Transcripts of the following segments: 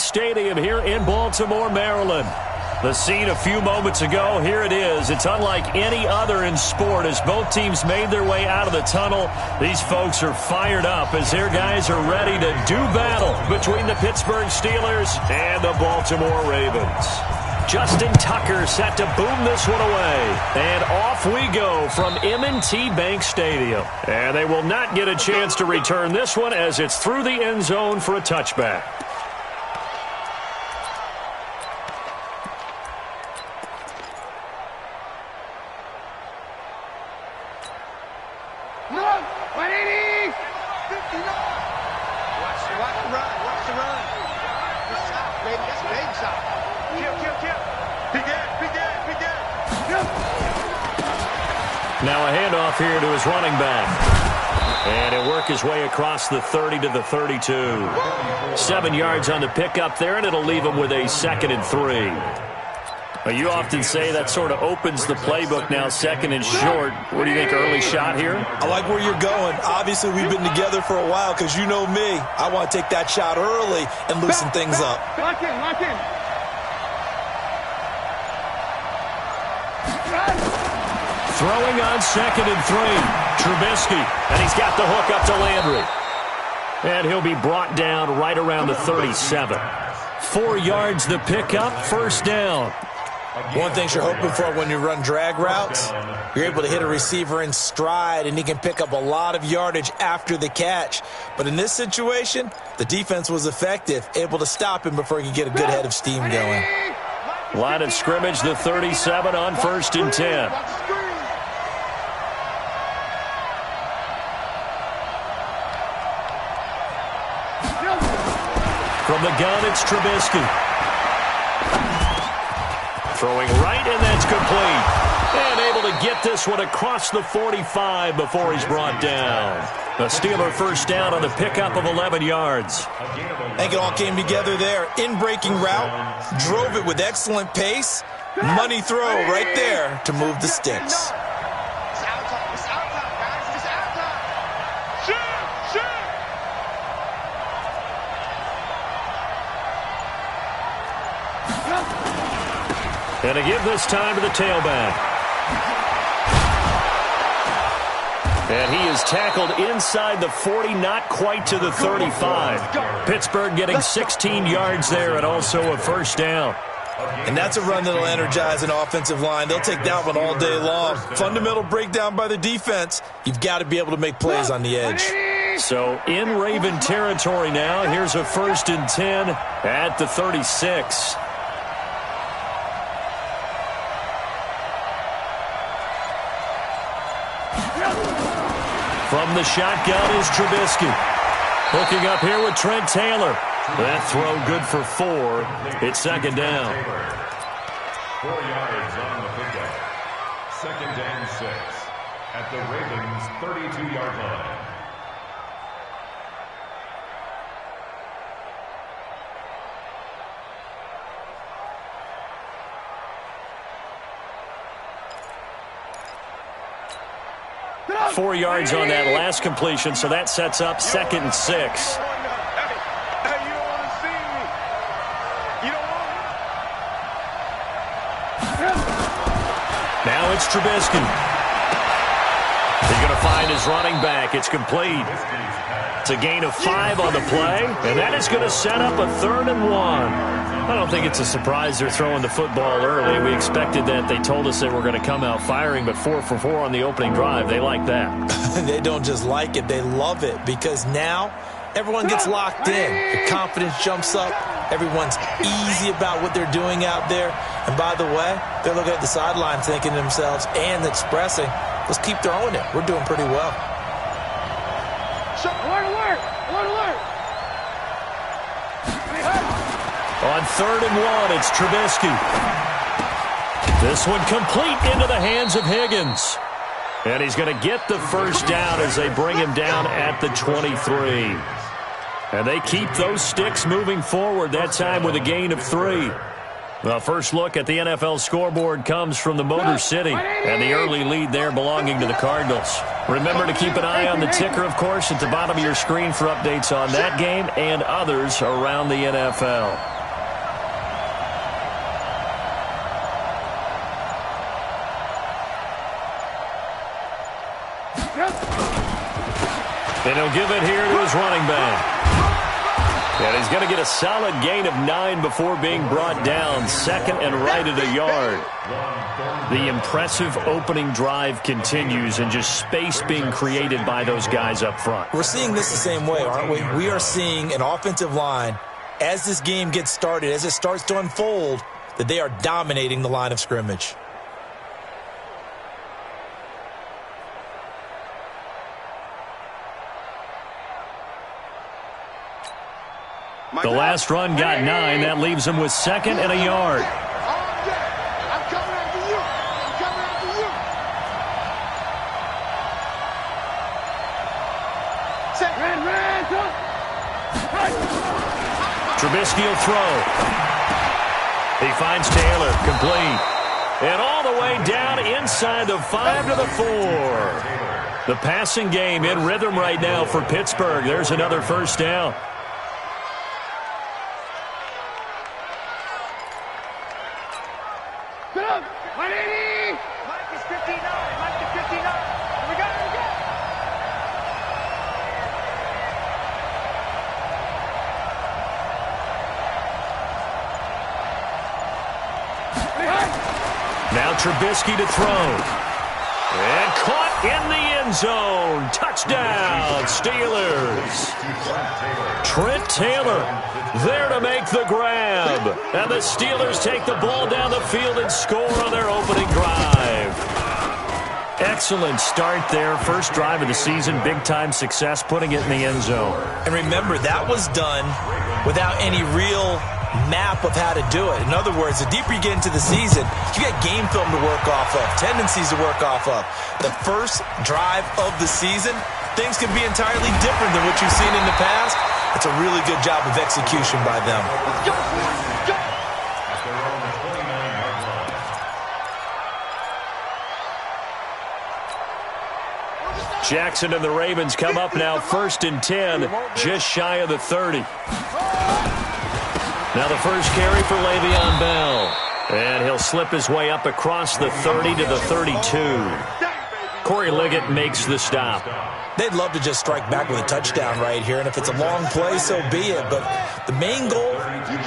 Bank Stadium here in Baltimore, Maryland. The scene a few moments ago, here it is. It's unlike any other in sport as both teams made their way out of the tunnel. These folks are fired up as their guys are ready to do battle between the Pittsburgh Steelers and the Baltimore Ravens. Justin Tucker set to boom this one away. And off we go from M&T Bank Stadium. And they will not get a chance to return this one as it's through the end zone for a touchback. Now a handoff here to his running back. And he'll work his way across the 30 to the 32. 7 yards on the pickup there, and it'll leave him with a 2nd and 3. Well, you often say that sort of opens the playbook now, 2nd and short. What do you think, early shot here? I like where you're going. Obviously, we've been together for a while because you know me. I want to take that shot early and loosen things up. Lock in, lock in. Throwing on 2nd and 3. Trubisky, and he's got the hook up to Landry. And he'll be brought down right around the 37. 4 yards the pickup, 1st down. One thing you're hoping for when you run drag routes, you're able to hit a receiver in stride, and he can pick up a lot of yardage after the catch. But in this situation, the defense was effective, able to stop him before he could get a good head of steam going. Line of scrimmage, the 37 on 1st and 10. From the gun, it's Trubisky. Throwing right, and that's complete. And able to get this one across the 45 before he's brought down. The Steeler 1st down on the pickup of 11 yards. I think it all came together there. In-breaking route, drove it with excellent pace. Money throw right there to move the sticks. And to give this time to the tailback. And he is tackled inside the 40, not quite to the 35. Pittsburgh getting 16 yards there and also a 1st down. And that's a run that'll energize an offensive line. They'll take that one all day long. Fundamental breakdown by the defense. You've got to be able to make plays on the edge. So in Raven territory now. Here's a 1st and 10 at the 36. From the shotgun is Trubisky. Hooking up here with Trent Taylor. That throw good for 4. It's 2nd down. 4 yards on the pickup. 2nd and 6 at the Ravens' 32-yard line. Four yards on that last completion, so that sets up 2nd and 6. Now it's Trubisky. He's going to find his running back. It's complete. It's a gain of 5 on the play, and that is going to set up a 3rd and 1. I don't think it's a surprise they're throwing the football early. We expected that. They told us they were going to come out firing, but 4 for 4 on the opening drive. They like that. They don't just like it. They love it because now everyone gets locked in. The confidence jumps up. Everyone's easy about what they're doing out there. And by the way, they're looking at the sideline thinking to themselves and expressing, let's keep throwing it. We're doing pretty well. Alert, alert! Alert, alert! On 3rd and 1, it's Trubisky. This one complete into the hands of Higgins. And he's going to get the 1st down as they bring him down at the 23. And they keep those sticks moving forward, that time with a gain of 3. The first look at the NFL scoreboard comes from the Motor City, and the early lead there belonging to the Cardinals. Remember to keep an eye on the ticker, of course, at the bottom of your screen for updates on that game and others around the NFL. And he'll give it here to his running back. And he's going to get a solid gain of 9 before being brought down. Second and right at a yard. The impressive opening drive continues and just space being created by those guys up front. We're seeing this the same way, aren't we? We are seeing an offensive line, as this game gets started, as it starts to unfold, that they are dominating the line of scrimmage. The last run got 9. That leaves him with second and a yard. I'm coming after you. I'm coming after you. Set. Ran. Trubisky will throw. He finds Taylor. Complete. And all the way down inside the 5 to the 4. The passing game in rhythm right now for Pittsburgh. There's another first down. Now Trubisky to throw. And caught in the end zone. Touchdown, Steelers. Trent Taylor there to make the grab. And the Steelers take the ball down the field and score on their opening drive. Excellent start there. First drive of the season. Big-time success putting it in the end zone. And remember, that was done without any real map of how to do it. In other words, the deeper you get into the season, you get game film to work off of, tendencies to work off of. The first drive of the season, things can be entirely different than what you've seen in the past. It's a really good job of execution by them. Jackson and the Ravens come up now first and 10, just shy of the 30. Now the first carry for Le'Veon Bell. And he'll slip his way up across the 30 to the 32. Corey Liggett makes the stop. They'd love to just strike back with a touchdown right here, and if it's a long play, so be it. But the main goal,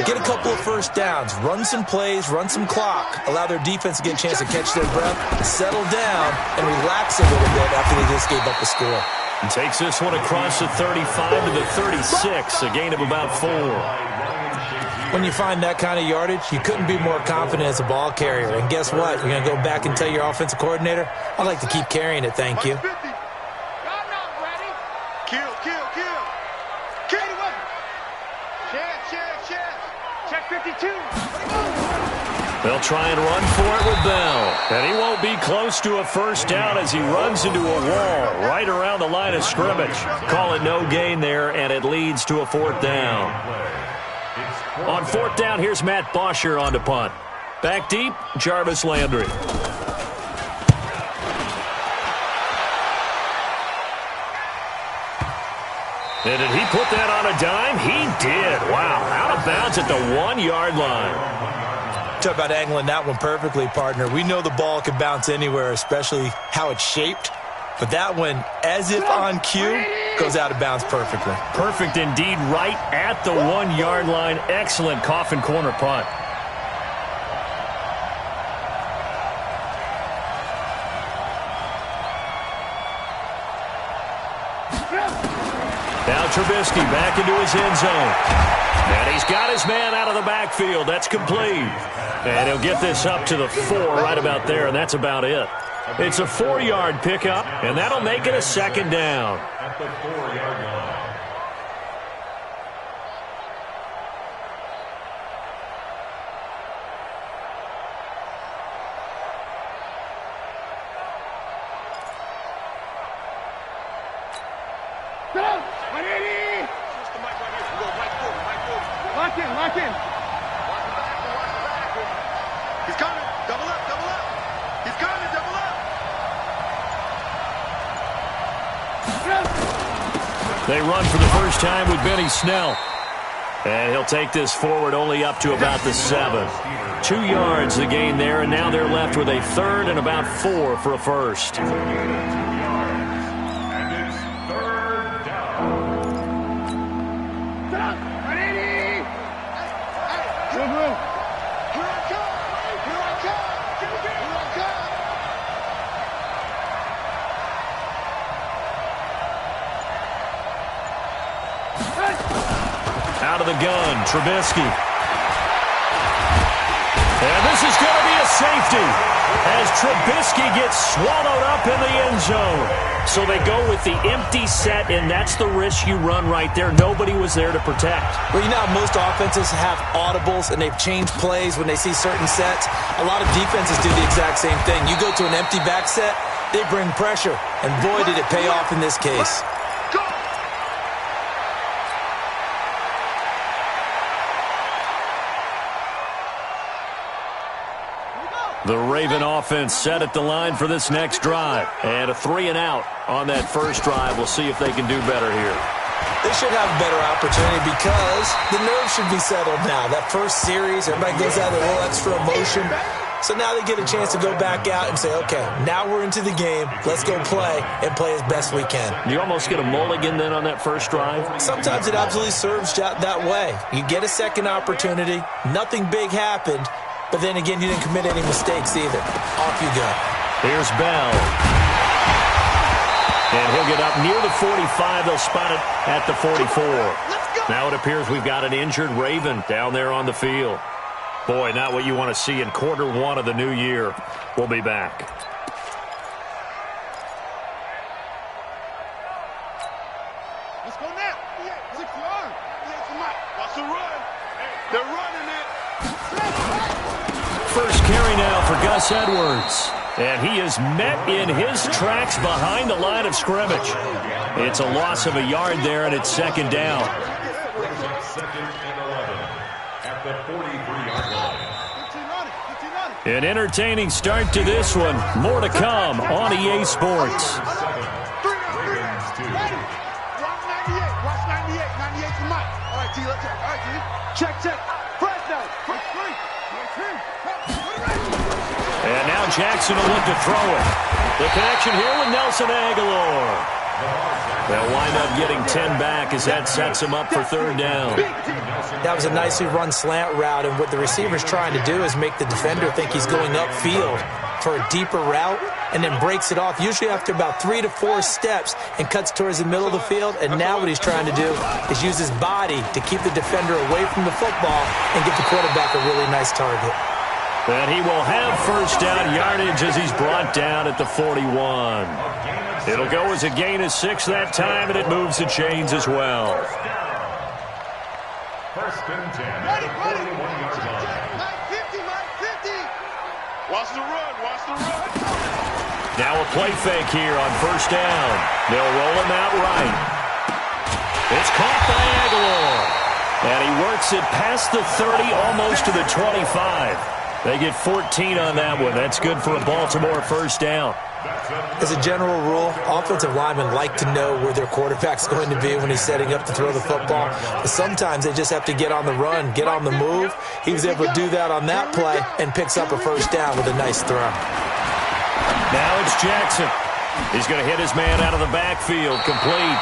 get a couple of first downs, run some plays, run some clock, allow their defense to get a chance to catch their breath, settle down, and relax a little bit after they just gave up a score. And takes this one across the 35 to the 36, a gain of about 4. When you find that kind of yardage, you couldn't be more confident as a ball carrier. And guess what? You're going to go back and tell your offensive coordinator, I'd like to keep carrying it, thank you. Check 52. They'll try and run for it with Bell. And he won't be close to a first down as he runs into a wall right around the line of scrimmage. Call it no gain there, and it leads to a 4th down. On 4th down, here's Matt Bosher on to punt. Back deep, Jarvis Landry. And did he put that on a dime? He did. Wow, out of bounds at the 1-yard line. Talk about angling that one perfectly, partner. We know the ball can bounce anywhere, especially how it's shaped. But that one, as if on cue, goes out of bounds perfectly. Perfect indeed, right at the 1-yard line. Excellent coffin corner punt. Now Trubisky back into his end zone. And he's got his man out of the backfield. That's complete. And he'll get this up to the 4 right about there, and that's about it. It's a 4-yard pickup, and that'll make it a 2nd down. At the 4-yard line. Lock in. He's coming. Double up. He's coming. Double up. They run for the first time with Benny Snell. And he'll take this forward only up to about the 7. 2 yards the gain there, and now they're left with a third and about 4 for a first. And it's third down. Out of the gun, Trubisky. And this is going to be a safety as Trubisky gets swallowed up in the end zone. So they go with the empty set, and that's the risk you run right there. Nobody was there to protect. Well, you know how most offenses have audibles, and they've changed plays when they see certain sets. A lot of defenses do the exact same thing. You go to an empty back set, they bring pressure, and boy, did it pay off in this case. The Raven offense set at the line for this next drive. And a 3-and-out on that first drive. We'll see if they can do better here. They should have a better opportunity because the nerves should be settled now. That first series, everybody goes out with a little extra emotion. So now they get a chance to go back out and say, okay, now we're into the game. Let's go play and play as best we can. You almost get a mulligan then on that first drive? Sometimes it absolutely serves that way. You get a second opportunity. Nothing big happened. But then again, you didn't commit any mistakes either. Off you go. Here's Bell. And he'll get up near the 45. They'll spot it at the 44. Now it appears we've got an injured Raven down there on the field. Boy, not what you want to see in quarter 1 of the new year. We'll be back. Let's go now. 6 yards. Watch the run. They're running it. First carry now for Gus Edwards. And he is met in his tracks behind the line of scrimmage. It's a loss of a yard there, and it's second down. Second and 11 at the 43-yard line. An entertaining start to this one. More to come on EA Sports. Ravens 2. Watch 98. Watch 98. 98 to Mike. All right, T. Let's go. All right, T. Check. Fresno. And now Jackson will look to throw it. The connection here with Nelson Aguilar. They'll wind up getting 10 back as that sets him up for third down. That was a nicely run slant route, and what the receiver's trying to do is make the defender think he's going upfield for a deeper route and then breaks it off, usually after about 3 to 4 steps, and cuts towards the middle of the field. And now what he's trying to do is use his body to keep the defender away from the football and get the quarterback a really nice target. And he will have first down yardage as he's brought down at the 41. It'll go as a gain of 6 that time, and it moves the chains as well. First and 10 at the 41-yard line. Mike 50. Watch the run. Now a play fake here on first down. They'll roll him out right. It's caught by Aguilar. And he works it past the 30, almost to the 25. They get 14 on that one. That's good for a Baltimore first down. As a general rule, offensive linemen like to know where their quarterback's going to be when he's setting up to throw the football. But sometimes they just have to get on the run, get on the move. He was able to do that on that play and picks up a first down with a nice throw. Now it's Jackson. He's going to hit his man out of the backfield, complete.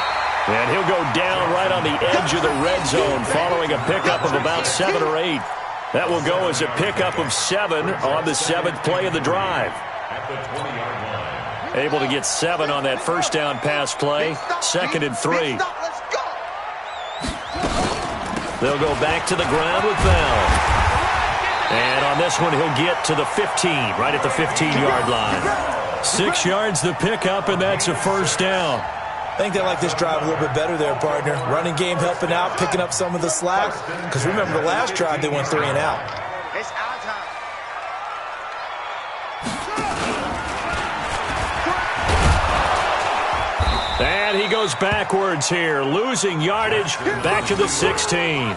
And he'll go down right on the edge of the red zone following a pickup of about 7 or 8. That will go as a pickup of 7 on the 7th play of the drive. At the 20-yard line. Able to get 7 on that first down pass play. 2nd and 3. They'll go back to the ground with Bell. And on this one, he'll get to the 15, right at the 15-yard line. 6 yards the pickup, and that's a first down. I think they like this drive a little bit better there, partner. Running game helping out, picking up some of the slack. Because remember, the last drive, they went 3 and out. It's our time. And he goes backwards here, losing yardage back to the 16.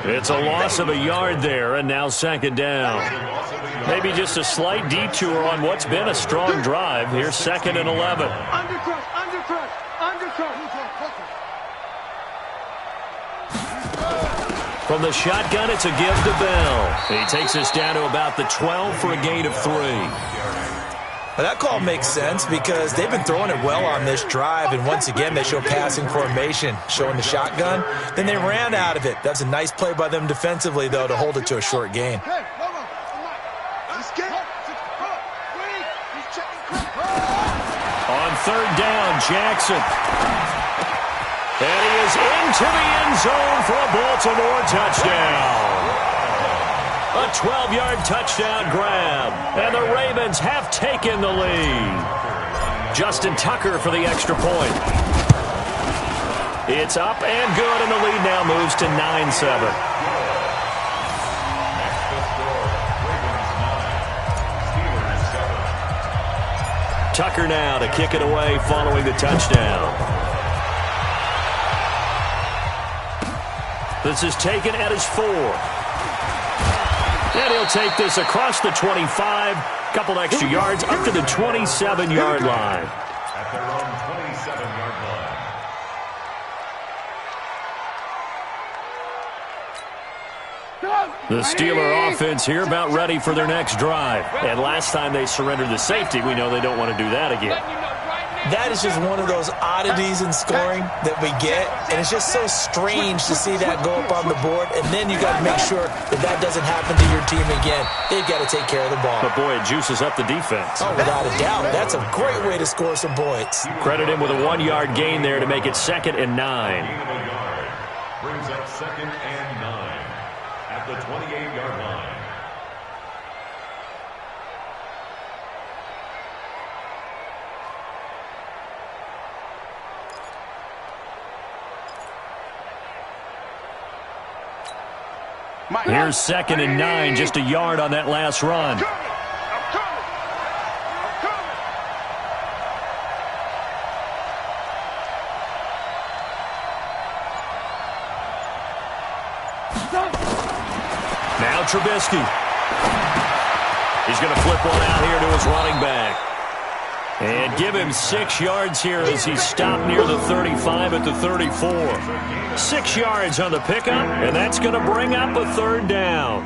It's a loss of a yard there, and now second down. Maybe just a slight detour on what's been a strong drive. Here's 2nd and 11. Undercrush. From the shotgun, it's a give to Bell. He takes us down to about the 12 for a gain of 3. Well, that call makes sense because they've been throwing it well on this drive, and once again, they show passing formation, showing the shotgun. Then they ran out of it. That's a nice play by them defensively, though, to hold it to a short gain. On third down, Jackson. And he is into the end zone for a Baltimore touchdown. A 12-yard touchdown grab. And the Ravens have taken the lead. Justin Tucker for the extra point. It's up and good, and the lead now moves to 9-7. Tucker now to kick it away following the touchdown. This is taken at his 4. And he'll take this across the 25. Couple extra yards up to the 27-yard line. At their own 27-yard line. The Steeler offense here about ready for their next drive. And last time they surrendered the safety, we know they don't want to do that again. That is just one of those oddities in scoring that we get, and it's just so strange to see that go up on the board, and then you got to make sure that that doesn't happen to your team again. They've got to take care of the ball. But, boy, it juices up the defense. Oh, without a doubt. That's a great way to score some points. Credit him with a 1-yard gain there to make it 2nd and 9. Brings up 2nd and 9 at the 28-yard line. Here's 2nd and 9, just a yard on that last run. Now Trubisky. He's going to flip one out here to his running back. And give him 6 yards here as he's stopped near the 35 at the 34. 6 yards on the pickup, and that's going to bring up a 3rd down.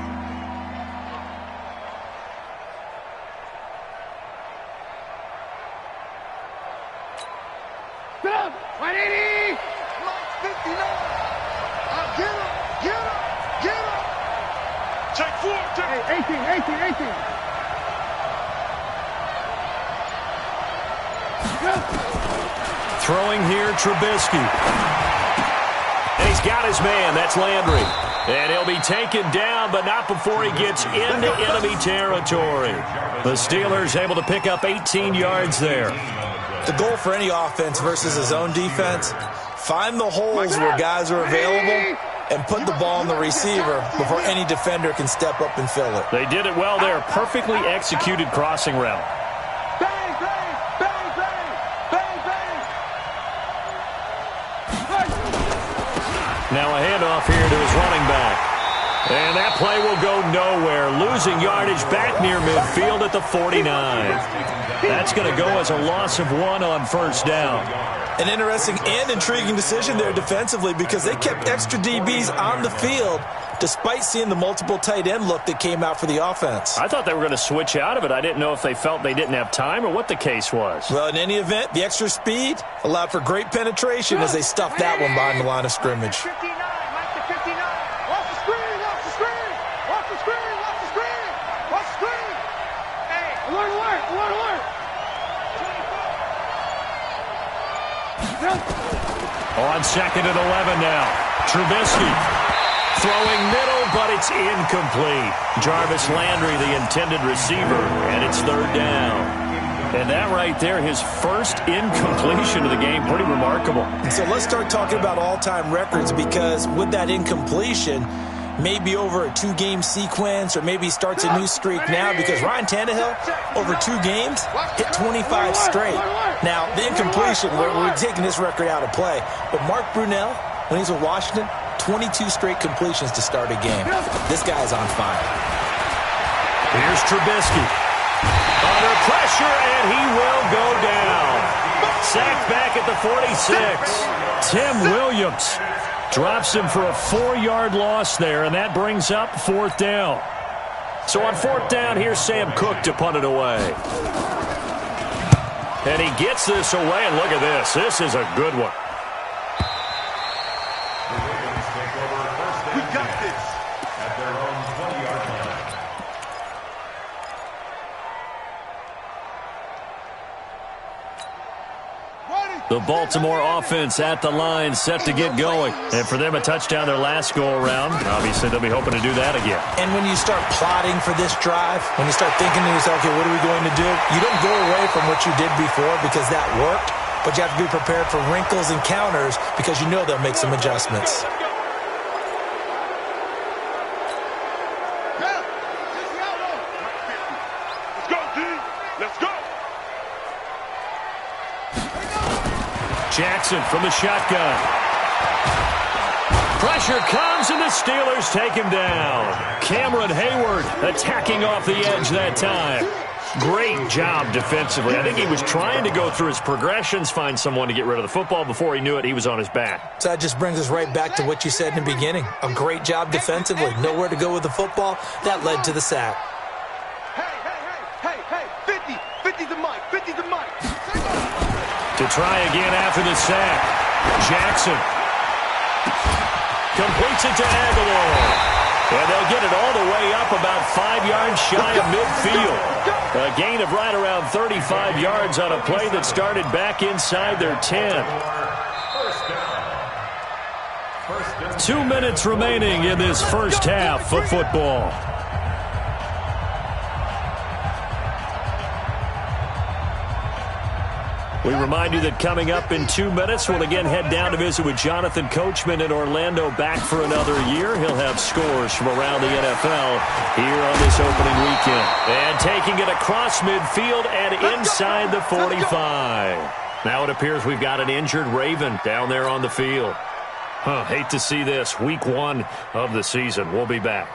Get up! 180! 59! Get him! Get him! Get him! Take 4! Hey, 18! Throwing here, Trubisky. And he's got his man. That's Landry. And he'll be taken down, but not before he gets into enemy territory. The Steelers able to pick up 18 yards there. The goal for any offense versus his own defense, find the holes where guys are available and put the ball on the receiver before any defender can step up and fill it. They did it well there. Perfectly executed crossing route. Now a handoff here to his running back. And that play will go nowhere. Losing yardage back near midfield at the 49. That's going to go as a loss of 1 on 1st down. An interesting and intriguing decision there defensively because they kept extra DBs on the field despite seeing the multiple tight end look that came out for the offense. I thought they were going to switch out of it. I didn't know if they felt they didn't have time or what the case was. Well, in any event, the extra speed allowed for great penetration as they stuffed that one behind the line of scrimmage. 59, Mike to 59. Watch the screen, watch the screen. Watch the screen, watch the screen. Watch the screen. Hey, alert, alert, alert, alert. On 2nd and 11 now. Trubisky throwing middle, but it's incomplete. Jarvis Landry, the intended receiver, and it's 3rd down. And that right there, his first incompletion of the game, pretty remarkable. So let's start talking about all-time records because with that incompletion, maybe over a 2-game sequence or maybe starts a new streak now because Ryan Tannehill, over 2 games, hit 25 straight. Now, the incompletion, we're taking this record out of play, but Mark Brunell, when he's with Washington, 22 straight completions to start a game. This guy's on fire. Here's Trubisky. Under pressure, and he will go down. Sacked back at the 46. Tim Williams Drops him for a 4-yard loss there, and that brings up 4th down. So on 4th down, here's Sam Cook to punt it away. And he gets this away, and look at this. This is a good one. We got this. At their own 20-yard line. The Baltimore offense at the line, set to get going. And for them, a touchdown their last go-around. Obviously, they'll be hoping to do that again. And when you start plotting for this drive, when you start thinking to yourself, okay, what are we going to do? You don't go away from what you did before because that worked, but you have to be prepared for wrinkles and counters because you know they'll make some adjustments. Jackson from the shotgun. Pressure comes, and the Steelers take him down. Cameron Hayward attacking off the edge that time. Great job defensively. I think he was trying to go through his progressions, find someone to get rid of the football. Before he knew it, he was on his back. So that just brings us right back to what you said in the beginning. A great job defensively. Nowhere to go with the football. That led to the sack. Hey, 50 the mic, 50 the mic. To try again after the sack. Jackson completes it to Aguilar. And they'll get it all the way up about 5 yards shy of midfield. A gain of right around 35 yards on a play that started back inside their 10. 2 minutes remaining in this first half of football. We remind you that coming up in 2 minutes, we'll again head down to visit with Jonathan Coachman in Orlando, back for another year. He'll have scores from around the NFL here on this opening weekend. And taking it across midfield and inside the 45. Now it appears we've got an injured Raven down there on the field. Hate to see this. Week 1 of the season. We'll be back.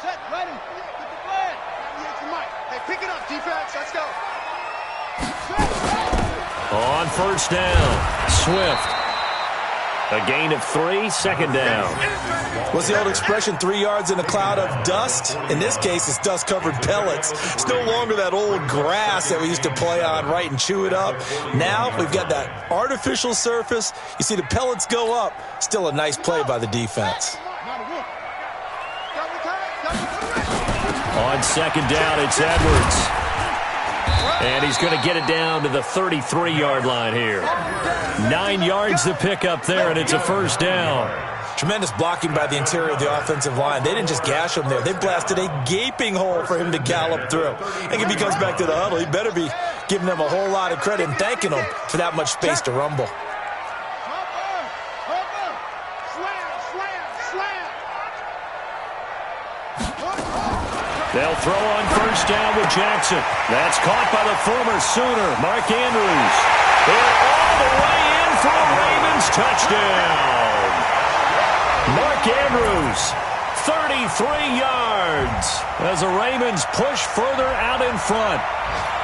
Set, ready. Get the flag. Hey, pick it up, defense. Let's go. On first down, Swift. A gain of 3, 2nd down. What's the old expression, 3 yards in a cloud of dust? In this case, it's dust-covered pellets. It's no longer that old grass that we used to play on, right, and chew it up. Now we've got that artificial surface. You see the pellets go up. Still a nice play by the defense. On 2nd down, it's Edwards. And he's going to get it down to the 33-yard line here. 9 yards to pick up there, and it's a first down. Tremendous blocking by the interior of the offensive line. They didn't just gash him there. They blasted a gaping hole for him to gallop through. I think if he comes back to the huddle, he better be giving them a whole lot of credit and thanking them for that much space to rumble. They'll throw on first down with Jackson. That's caught by the former Sooner, Mark Andrews. And all the way in for a Ravens touchdown. Mark Andrews, 33 yards as the Ravens push further out in front.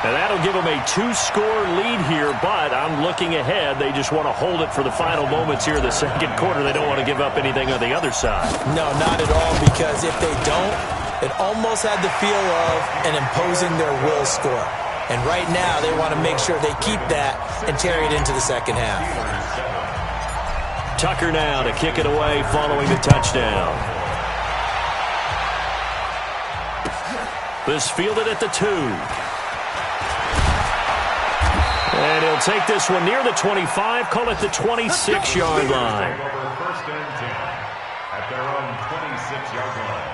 And that'll give them a 2-score lead here, but I'm looking ahead. They just want to hold it for the final moments here in the second quarter. They don't want to give up anything on the other side. No, not at all, because if they don't, it almost had the feel of an imposing their will score. And right now, they want to make sure they keep that and carry it into the second half. Tucker now to kick it away following the touchdown. This fielded at the 2. And he'll take this one near the 25, call it the 26-yard line. First and 10 at their own 26-yard line.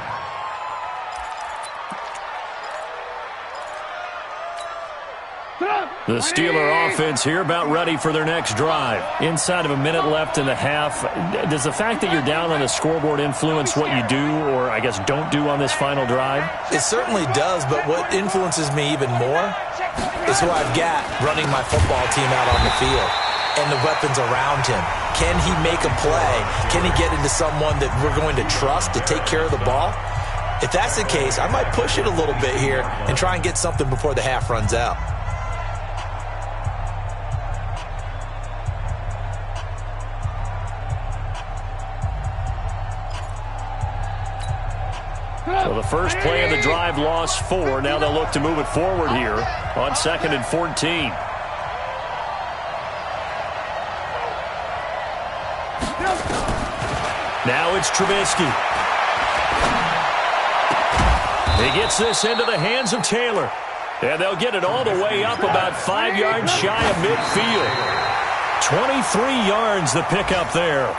The Steeler offense here about ready for their next drive. Inside of a minute left in the half. Does the fact that you're down on the scoreboard influence what you do, or I guess don't do on this final drive? It certainly does, but what influences me even more is who I've got running my football team out on the field and the weapons around him. Can he make a play? Can he get into someone that we're going to trust to take care of the ball? If that's the case, I might push it a little bit here and try and get something before the half runs out. So the first play of the drive lost 4. Now they'll look to move it forward here on 2nd and 14. Now it's Trubisky. He gets this into the hands of Taylor. And they'll get it all the way up about 5 yards shy of midfield. 23 yards the pickup there.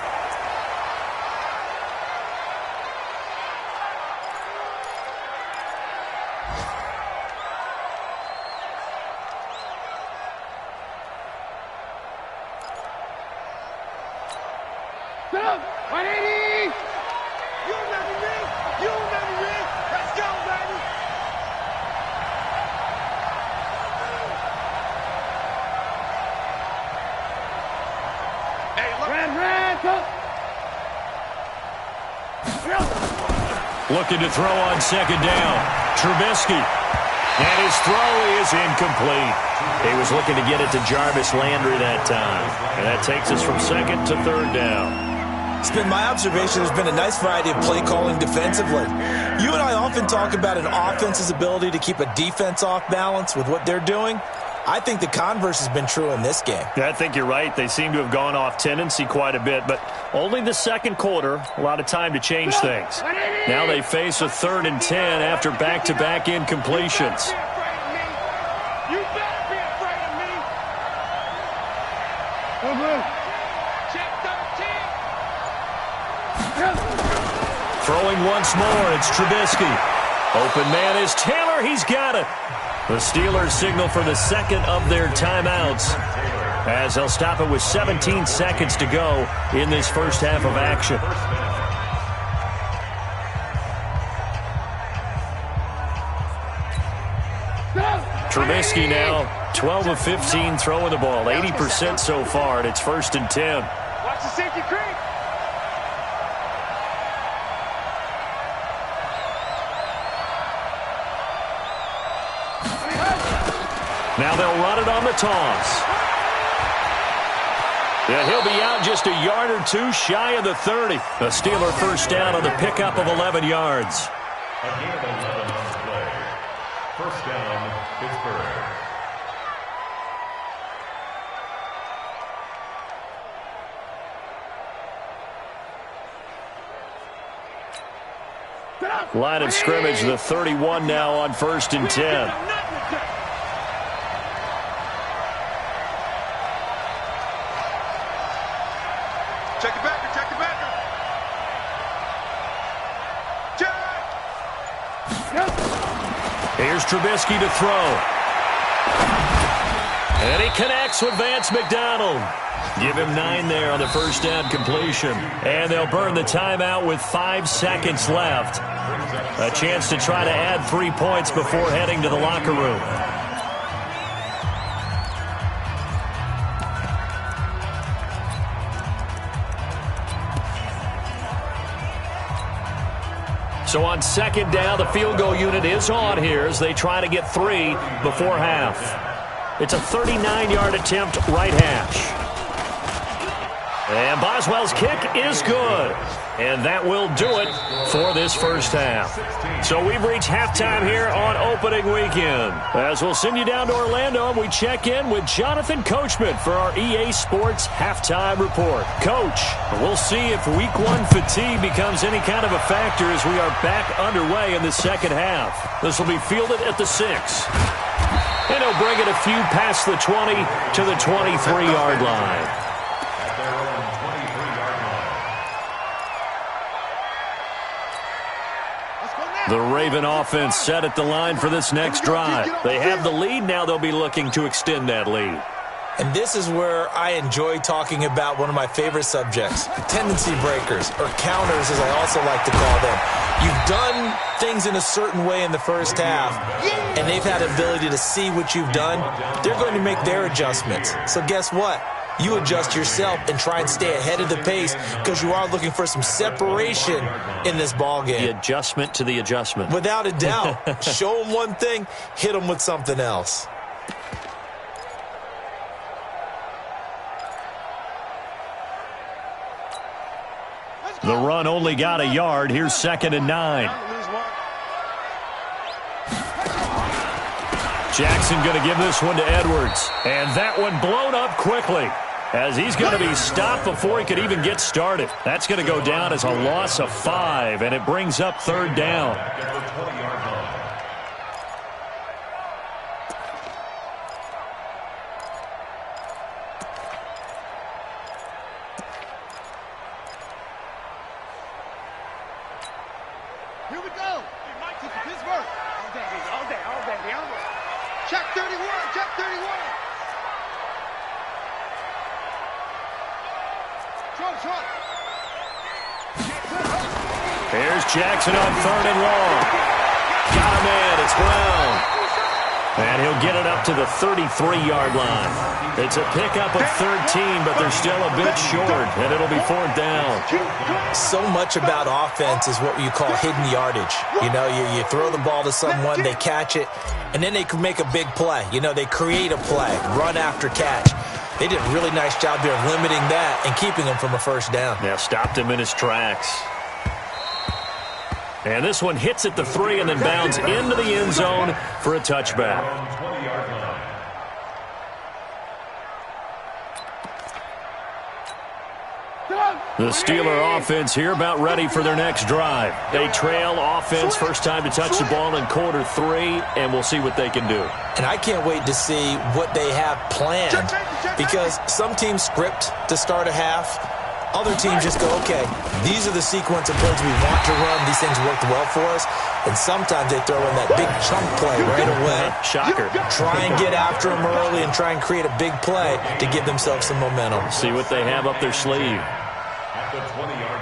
Looking to throw on 2nd down. Trubisky. And his throw is incomplete. He was looking to get it to Jarvis Landry that time. And that takes us from 2nd to 3rd down. It's been my observation there's been a nice variety of play calling defensively. You and I often talk about an offense's ability to keep a defense off balance with what they're doing. I think the converse has been true in this game. Yeah, I think you're right. They seem to have gone off tendency quite a bit, but only the 2nd quarter, a lot of time to change things. Now they face a 3rd and 10 after back-to-back incompletions. You better be afraid of me. Check 13. Throwing once more, it's Trubisky. Open man is Taylor. He's got it. The Steelers signal for the 2nd of their timeouts as they'll stop it with 17 seconds to go in this first half of action. Trubisky now 12 of 15 throwing the ball, 80% so far, and it's 1st and 10. Watch the safety creep. Now they'll run it on the toss. And he'll be out just a yard or 2 shy of the 30. A Steeler first down on the pickup of 11 yards. Again, 11 on the play. First down, Pittsburgh. Line of scrimmage, the 31 now on 1st and 10. Check it back, check it back. Here's Trubisky to throw. And he connects with Vance McDonald. Give him 9 there on the first down completion. And they'll burn the timeout with 5 seconds left. A chance to try to add 3 points before heading to the locker room. So on 2nd down, the field goal unit is on here as they try to get 3 before half. It's a 39-yard attempt, right hash. And Boswell's kick is good. And that will do it for this first half. So we've reached halftime here on opening weekend. As we'll send you down to Orlando, and we check in with Jonathan Coachman for our EA Sports Halftime Report. Coach, we'll see if Week 1 fatigue becomes any kind of a factor as we are back underway in the second half. This will be fielded at the 6. And he'll bring it a few past the 20 to the 23-yard line. The Raven offense set at the line for this next drive. They have the lead. Now they'll be looking to extend that lead. And this is where I enjoy talking about one of my favorite subjects, tendency breakers, or counters as I also like to call them. You've done things in a certain way in the first half, and they've had the ability to see what you've done. They're going to make their adjustments. So guess what? You adjust yourself and try and stay ahead of the pace because you are looking for some separation in this ball game. The adjustment to the adjustment. Without a doubt. Show them one thing, hit them with something else. The run only got a yard. Here's 2nd and 9. Jackson going to give this one to Edwards. And that one blown up quickly, as he's going to be stopped before he could even get started. That's going to go down as a loss of 5, and it brings up 3rd down. Here we go. Pittsburgh. All day. Check 31. Trump. Here's Jackson on 3rd and long. Got him in. It's Brown. And he'll get it up to the 33-yard line. It's a pickup of 13, but they're still a bit short, and it'll be 4th down. So much about offense is what you call hidden yardage. You know, you throw the ball to someone, they catch it, and then they can make a big play. You know, they create a play, run after catch. They did a really nice job there of limiting that and keeping him from a 1st down. Yeah, stopped him in his tracks. And this one hits at the 3 and then bounds into the end zone for a touchback. The Steeler offense here about ready for their next drive. They trail offense, first time to touch the ball in quarter 3, and we'll see what they can do. And I can't wait to see what they have planned, because some teams script to start a half. Other teams just go, okay, these are the sequence of plays we want to run. These things worked well for us. And sometimes they throw in that big chunk play right away. Shocker. Try and get after them early and try and create a big play to give themselves some momentum. See what they have up their sleeve. At the 20-yard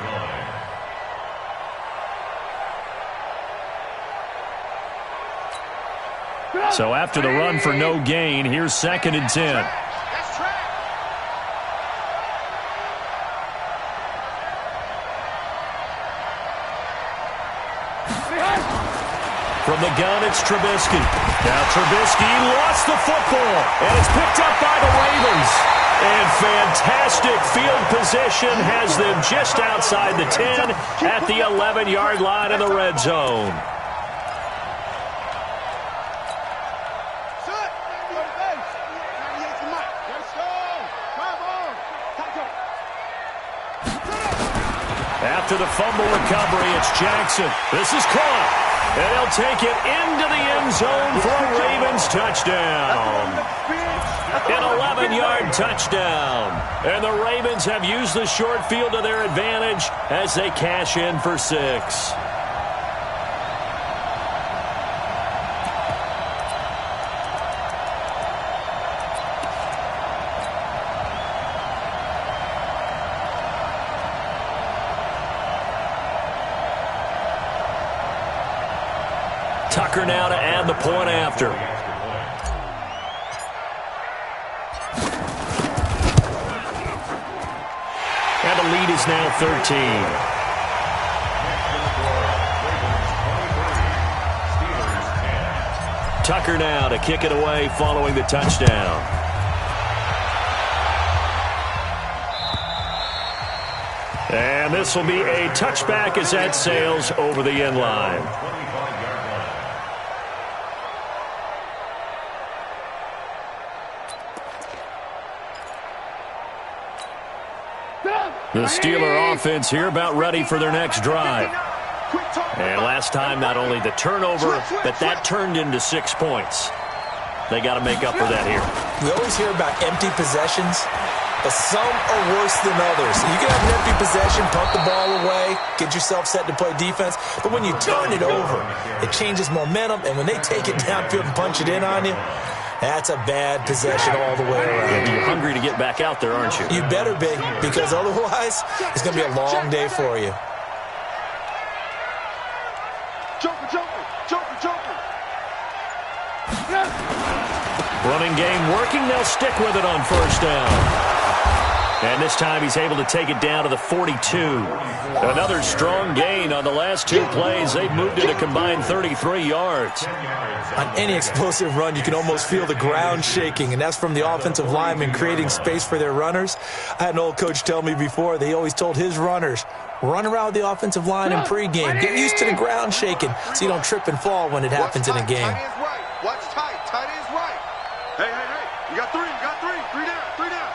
line. So after the run for no gain, here's 2nd and 10. From the gun, it's Trubisky. Now Trubisky lost the football, and it's picked up by the Ravens. And fantastic field position has them just outside the 10 at the 11-yard line in the red zone. After the fumble recovery, it's Jackson. This is caught. And he'll take it into the end zone for a Ravens touchdown. An 11-yard touchdown. And the Ravens have used the short field to their advantage as they cash in for 6. Tucker now to add the point after. And the lead is now 13. Tucker now to kick it away following the touchdown. And this will be a touchback as that sails over the end line. The Steeler offense here about ready for their next drive. And last time, not only the turnover, but that turned into 6 points. They got to make up for that here. We always hear about empty possessions, but some are worse than others. You can have an empty possession, punt the ball away, get yourself set to play defense, but when you turn it over, it changes momentum, and when they take it downfield and punch it in on you, that's a bad possession all the way around. You're hungry to get back out there, aren't you? You better be, because otherwise, it's going to be a long day for you. Jumper. Running game working. They'll stick with it on first down. And this time he's able to take it down to the 42. Another strong gain on the last 2 plays. They've moved it a combined 33 yards. On any explosive run, you can almost feel the ground shaking, and that's from the offensive linemen creating space for their runners. I had an old coach tell me before that he always told his runners, run around the offensive line in pregame. Get used to the ground shaking so you don't trip and fall when it happens in a game. Tight is right. Watch tight. Tight is right. Hey, hey, hey. You got three. You got three. Three down. Three down.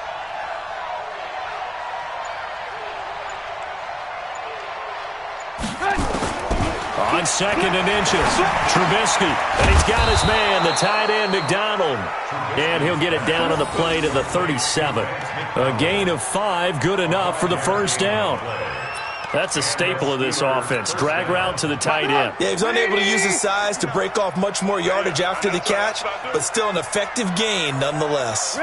On 2nd and inches, Trubisky, and he's got his man, the tight end, McDonald. And he'll get it down on the play to the 37. A gain of 5, good enough for the first down. That's a staple of this offense. Drag route to the tight end. Yeah, he's unable to use his size to break off much more yardage after the catch, but still an effective gain nonetheless.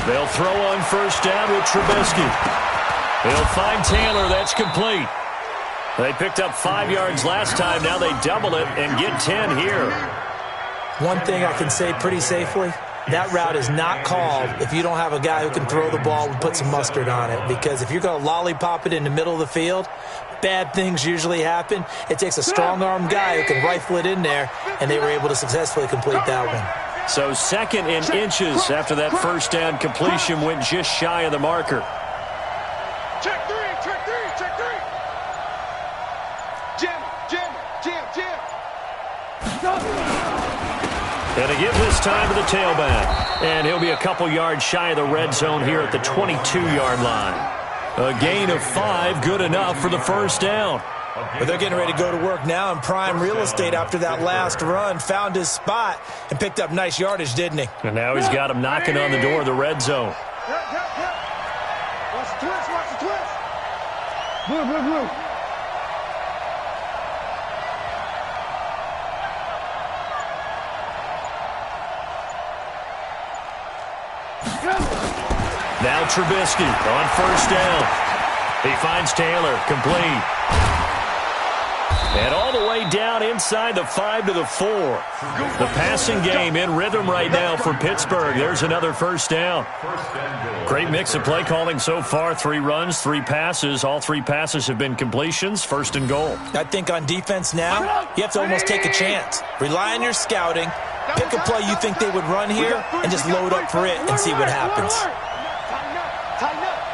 They'll throw on first down with Trubisky. They'll find Taylor. That's complete. They picked up 5 yards last time. Now they double it and get 10 here. One thing I can say pretty safely, that route is not called if you don't have a guy who can throw the ball and put some mustard on it. Because if you're going to lollipop it in the middle of the field, bad things usually happen. It takes a strong-armed guy who can rifle it in there, and they were able to successfully complete that one. So 2nd and inches after that first down completion went just shy of the marker. Check three. Check three. Check three. Jam. Jam. Jam. Jam. And to give this time to the tailback. And he'll be a couple yards shy of the red zone here at the 22-yard line. A gain of 5, good enough for the first down. But they're getting ready to go to work now in prime real estate after that last run. Found his spot and picked up nice yardage, didn't he? And now he's got him knocking on the door of the red zone. Watch the twist. Watch the twist. Blue, blue, blue. Now Trubisky on first down. He finds Taylor, complete. And all the way down inside the 5 to the 4. The passing game in rhythm right now for Pittsburgh. There's another first down. Great mix of play calling so far. 3 runs, 3 passes. All 3 passes have been completions. 1st and goal. I think on defense now, you have to almost take a chance. Rely on your scouting. Pick a play you think they would run here and just load up for it and see what happens. Tighten up.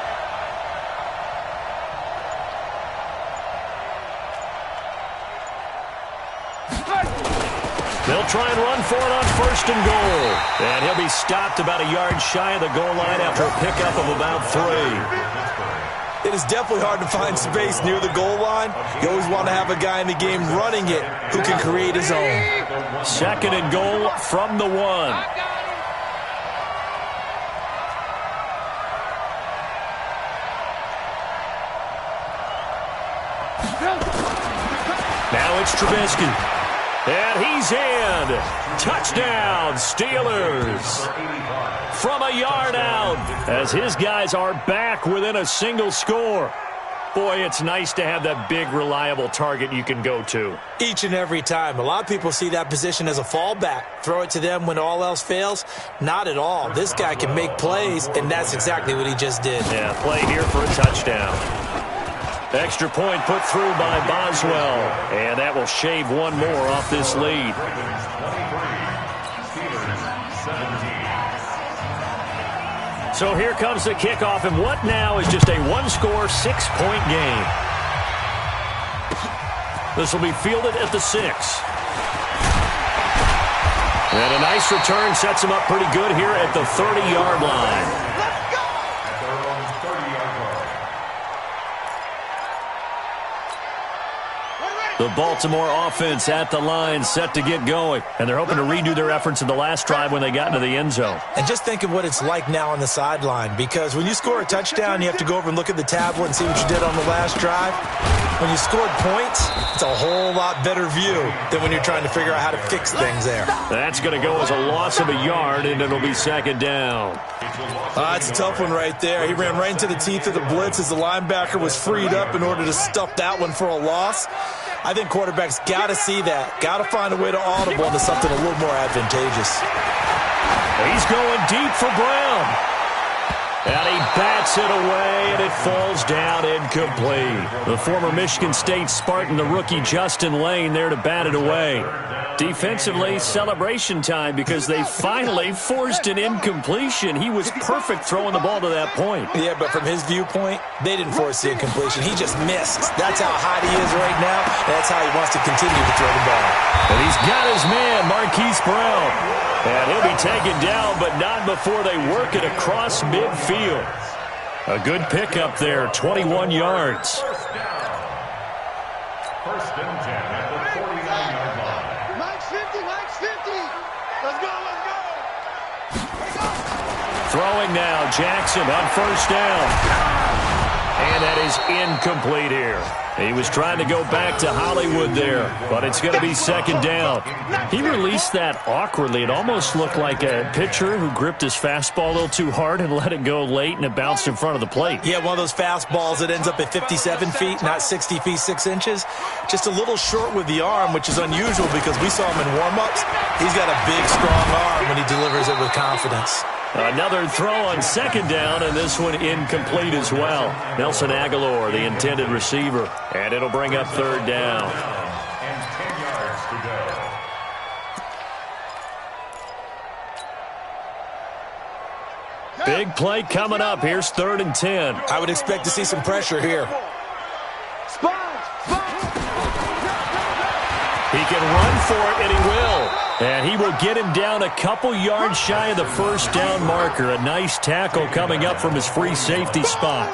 They'll try and run for it on 1st and goal. And he'll be stopped about a yard shy of the goal line after a pickup of about 3. It is definitely hard to find space near the goal line. You always want to have a guy in the game running it who can create his own. 2nd and goal from the 1. Now it's Trubisky. And he's in. Touchdown, Steelers. From a yard out, as his guys are back within a single score. Boy, it's nice to have that big, reliable target you can go to. Each and every time. A lot of people see that position as a fallback. Throw it to them when all else fails. Not at all. This guy can make plays, and that's exactly what he just did. Yeah, play here for a touchdown. Extra point put through by Boswell. And that will shave one more off this lead. So here comes the kickoff, and what now is just a one-score, 6-point game. This will be fielded at the 6. And a nice return sets him up pretty good here at the 30-yard line. The Baltimore offense at the line, set to get going. And they're hoping to redo their efforts in the last drive when they got into the end zone. And just think of what it's like now on the sideline, because when you score a touchdown, you have to go over and look at the tablet and see what you did on the last drive. When you scored points, it's a whole lot better view than when you're trying to figure out how to fix things there. That's going to go as a loss of a yard, and it'll be 2nd down. It's a tough one right there. He ran right into the teeth of the blitz as the linebacker was freed up in order to stuff that one for a loss. I think quarterbacks got to see that. Got to find a way to audible into something a little more advantageous. He's going deep for Brown. And he bats Bats it away, and it falls down incomplete. The former Michigan State Spartan, the rookie Justin Lane, there to bat it away. Defensively, celebration time because they finally forced an incompletion. He was perfect throwing the ball to that point. Yeah, but from his viewpoint, they didn't force the incompletion. He just missed. That's how hot he is right now. That's how he wants to continue to throw the ball. And he's got his man, Marquise Brown. And he'll be taken down, but not before they work it across midfield. A good pickup there, 21 yards. First and 10 at the 49-yard line. Mike's 50, Mike's 50. Let's go, let's go. Throwing now, Jackson on first down. And that is incomplete here. He was trying to go back to Hollywood there, but it's going to be second down. He released that awkwardly. It almost looked like a pitcher who gripped his fastball a little too hard and let it go late, and it bounced in front of the plate. Yeah, one of those fastballs that ends up at 57 feet, not 60 feet, 6 inches. Just a little short with the arm, which is unusual because we saw him in warm-ups. He's got a big, strong arm when he delivers it with confidence. Another throw on second down, and this one incomplete as well. Nelson Aguilar, the intended receiver, and it'll bring up third down. And 10 yards to go. Big play coming up. Here's 3rd and 10. I would expect to see some pressure here. He can run for it, and he will. And he will get him down a couple yards shy of the first down marker. A nice tackle coming up from his free safety spot.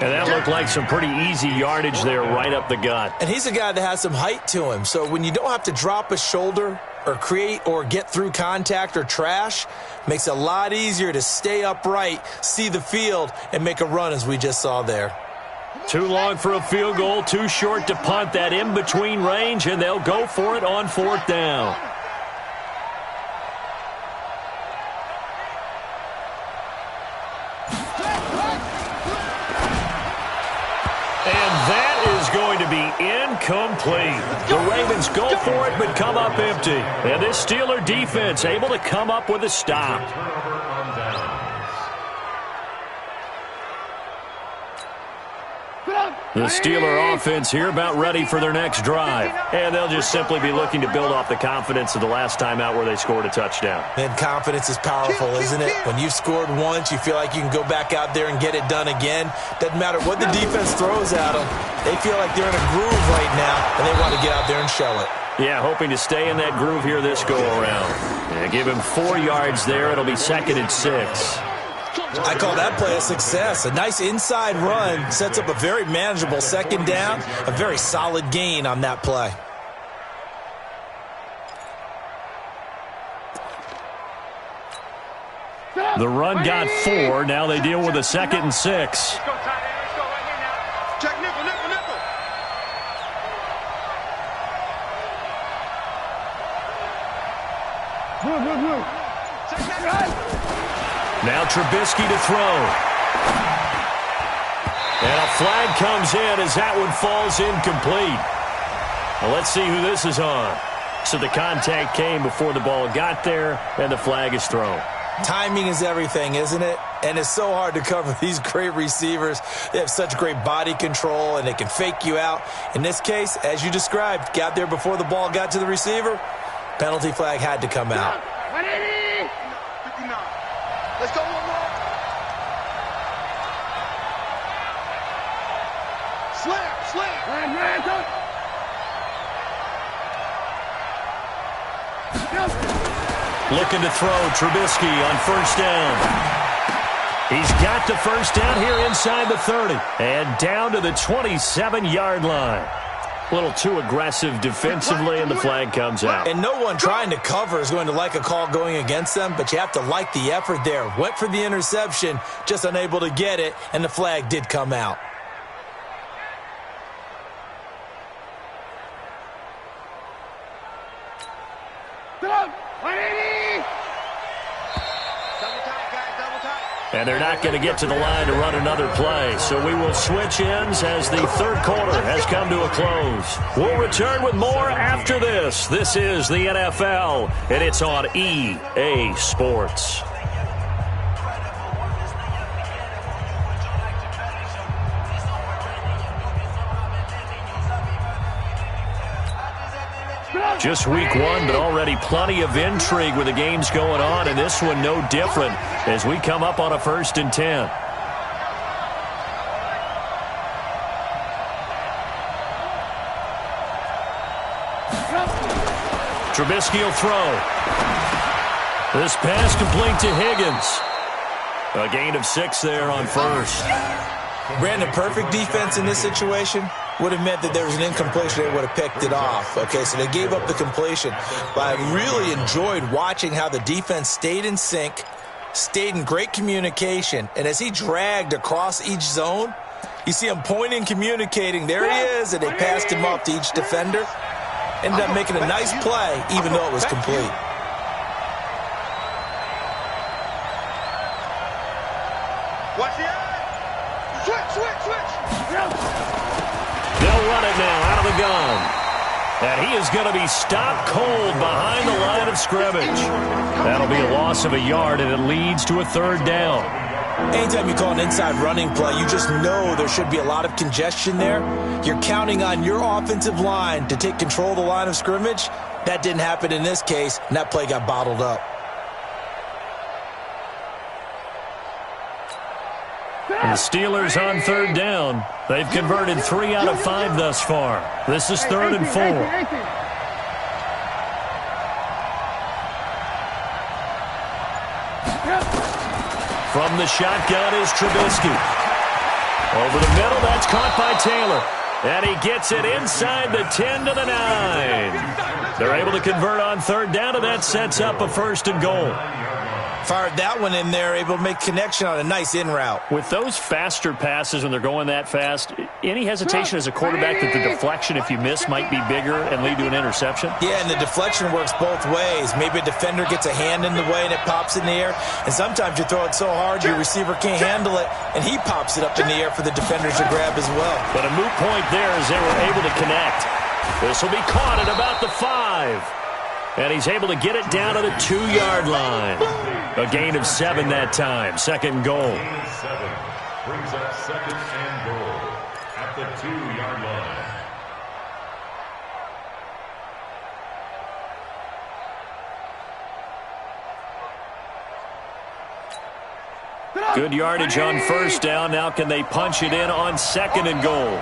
And that looked like some pretty easy yardage there right up the gut. And he's a guy that has some height to him. So when you don't have to drop a shoulder or create or get through contact or trash, makes it a lot easier to stay upright, see the field, and make a run as we just saw there. Too long for a field goal, too short to punt. That in-between range, and they'll go for it on 4th down. And that is going to be incomplete. The Ravens go for it, but come up empty. And this Steeler defense able to come up with a stop. Turnover on downs. The Steeler offense here about ready for their next drive. And they'll just simply be looking to build off the confidence of the last time out where they scored a touchdown. And confidence is powerful, isn't it? When you've scored once, you feel like you can go back out there and get it done again. Doesn't matter what the defense throws at them. They feel like they're in a groove right now, and they want to get out there and show it. Yeah, hoping to stay in that groove here this go-around. Yeah, give him 4 yards there. It'll be 2nd and 6. I call that play a success. A nice inside run sets up a very manageable second down, a very solid gain on that play. The run got 4. Now they deal with a 2nd and 6. Let's go, tight end. Let's go right here now. Check nickel, nickel, nickel. Check that. Now Trubisky to throw. And a flag comes in as that one falls incomplete. Well, let's see who this is on. So the contact came before the ball got there, and the flag is thrown. Timing is everything, isn't it? And it's so hard to cover these great receivers. They have such great body control, and they can fake you out. In this case, as you described, got there before the ball got to the receiver. Penalty flag had to come out. 180. 59. Let's go one more. Slip. Man, go. Looking to throw, Trubisky on first down. He's got the first down here inside the 30. And down to the 27-yard line. A little too aggressive defensively, and the flag comes out. And no one trying to cover is going to like a call going against them, but you have to like the effort there. Went for the interception, just unable to get it, and the flag did come out. And they're not going to get to the line to run another play. So we will switch ends as the third quarter has come to a close. We'll return with more after this. This is the NFL, and it's on EA Sports. Just week one, but already plenty of intrigue with the games going on, and this one no different as we come up on a 1st and 10. Trubisky will throw. This pass complete to Higgins. A gain of 6 there on 1st. Brandon, perfect defense in this situation would have meant that there was an incompletion. They would have picked it off. Okay, so they gave up the completion. But I really enjoyed watching how the defense stayed in sync, stayed in great communication, and as he dragged across each zone, you see him pointing, communicating. There he is, and they passed him off to each defender. Ended up making a nice play, even though it was complete. Watch the eye. Switch. They'll run it now out of the gun. And he is going to be stopped cold behind the line of scrimmage. That'll be a loss of a yard, and it leads to a 3rd down. Anytime you call an inside running play, you just know there should be a lot of congestion there. You're counting on your offensive line to take control of the line of scrimmage. That didn't happen in this case, and that play got bottled up. And the Steelers on 3rd down. They've converted 3 out of 5 thus far. This is 3rd and 4. From the shotgun is Trubisky. Over the middle, that's caught by Taylor. And he gets it inside the 10 to the 9. They're able to convert on 3rd down, and that sets up a 1st and goal. Fired that one in there, able to make connection on a nice in route. With those faster passes when they're going that fast, any hesitation as a quarterback that the deflection, if you miss, might be bigger and lead to an interception? Yeah, and the deflection works both ways. Maybe a defender gets a hand in the way and it pops in the air. And sometimes you throw it so hard your receiver can't handle it, and he pops it up in the air for the defenders to grab as well. But a moot point there as they were able to connect. This will be caught at about the 5. And he's able to get it down to the 2-yard line. A gain of 7 that time. 2nd and goal. Gain of 7 brings up 2nd and goal at the 2-yard line. Good yardage on 1st down. Now can they punch it in on 2nd and goal?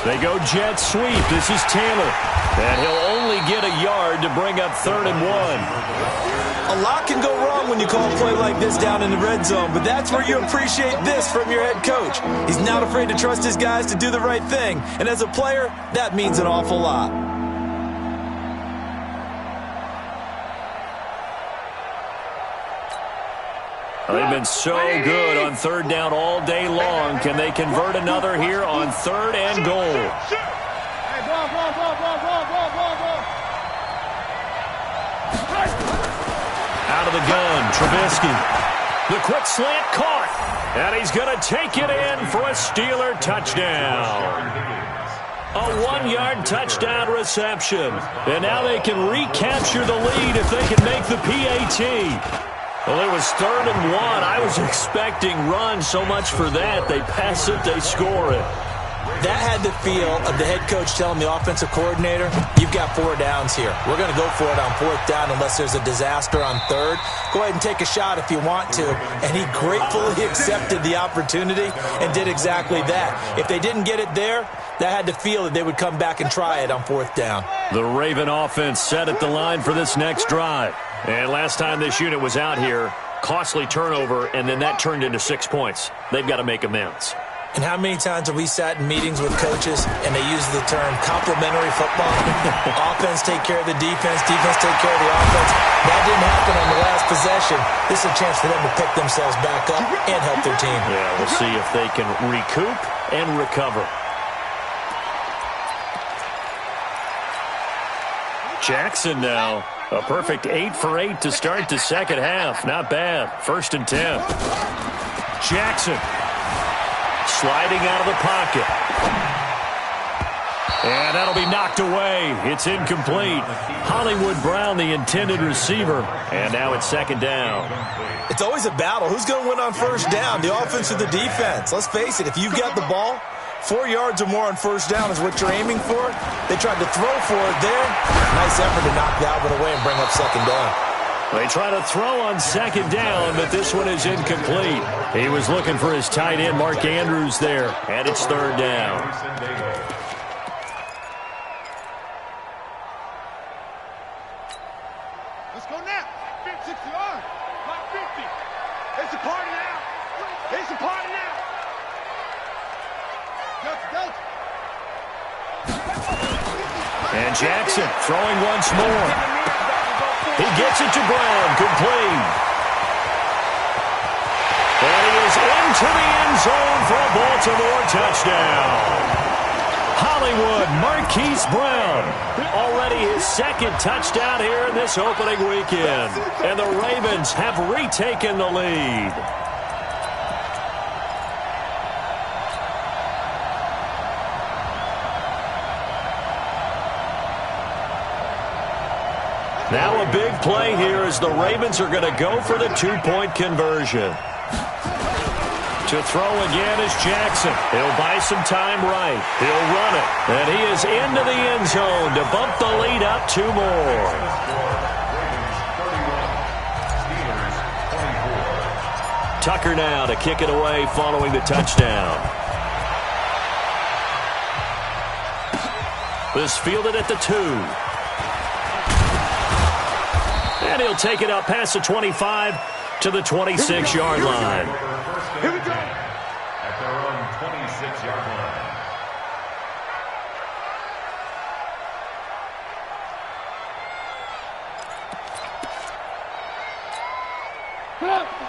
They go jet sweep. This is Taylor. And he'll only get a yard to bring up 3rd and 1. A lot can go wrong when you call a play like this down in the red zone, but that's where you appreciate this from your head coach. He's not afraid to trust his guys to do the right thing. And as a player, that means an awful lot. They've been so good on 3rd down all day long. Can they convert another here on 3rd and goal? Hey, ball. Out of the gun, Trubisky. The quick slant caught. And he's going to take it in for a Steeler touchdown. A 1-yard touchdown reception. And now they can recapture the lead if they can make the PAT. Well, it was 3rd and 1. I was expecting run, so much for that. They pass it, they score it. That had the feel of the head coach telling the offensive coordinator, you've got 4 downs here. We're going to go for it on 4th down unless there's a disaster on 3rd. Go ahead and take a shot if you want to. And he gratefully accepted the opportunity and did exactly that. If they didn't get it there, that had the feel that they would come back and try it on 4th down. The Raven offense set at the line for this next drive. And last time this unit was out here, costly turnover, and then that turned into 6 points. They've got to make amends. And how many times have we sat in meetings with coaches and they use the term complementary football? Offense take care of the defense take care of the offense. That didn't happen on the last possession. This is a chance for them to pick themselves back up and help their team. Yeah, we'll see if they can recoup and recover. Jackson now. A perfect 8 for 8 to start the second half. Not bad. 1st and 10. Jackson sliding out of the pocket. And that'll be knocked away. It's incomplete. Hollywood Brown, the intended receiver. And now it's second down. It's always a battle. Who's going to win on first down, the offense or the defense? Let's face it, if you've got the ball, 4 yards or more on first down is what you're aiming for. They tried to throw for it there. Nice effort to knock that one away and bring up second down. They try to throw on second down, but this one is incomplete. He was looking for his tight end, Mark Andrews, there. And it's third down. Let's go now. 60 yards. 50. It's a party now. It's a party now. And Jackson throwing once more. He gets it to Brown, complete. And he is into the end zone for a Baltimore touchdown. Hollywood Marquise Brown, already his second touchdown here in this opening weekend. And the Ravens have retaken the lead. Now a big play here as the Ravens are going to go for the two-point conversion. To throw again is Jackson. He'll buy some time right. He'll run it. And he is into the end zone to bump the lead up 2 more. Tucker now to kick it away following the touchdown. This fielded at the 2. And he'll take it up past the 25 to the 26-yard line. Here we go. At their own 26-yard line.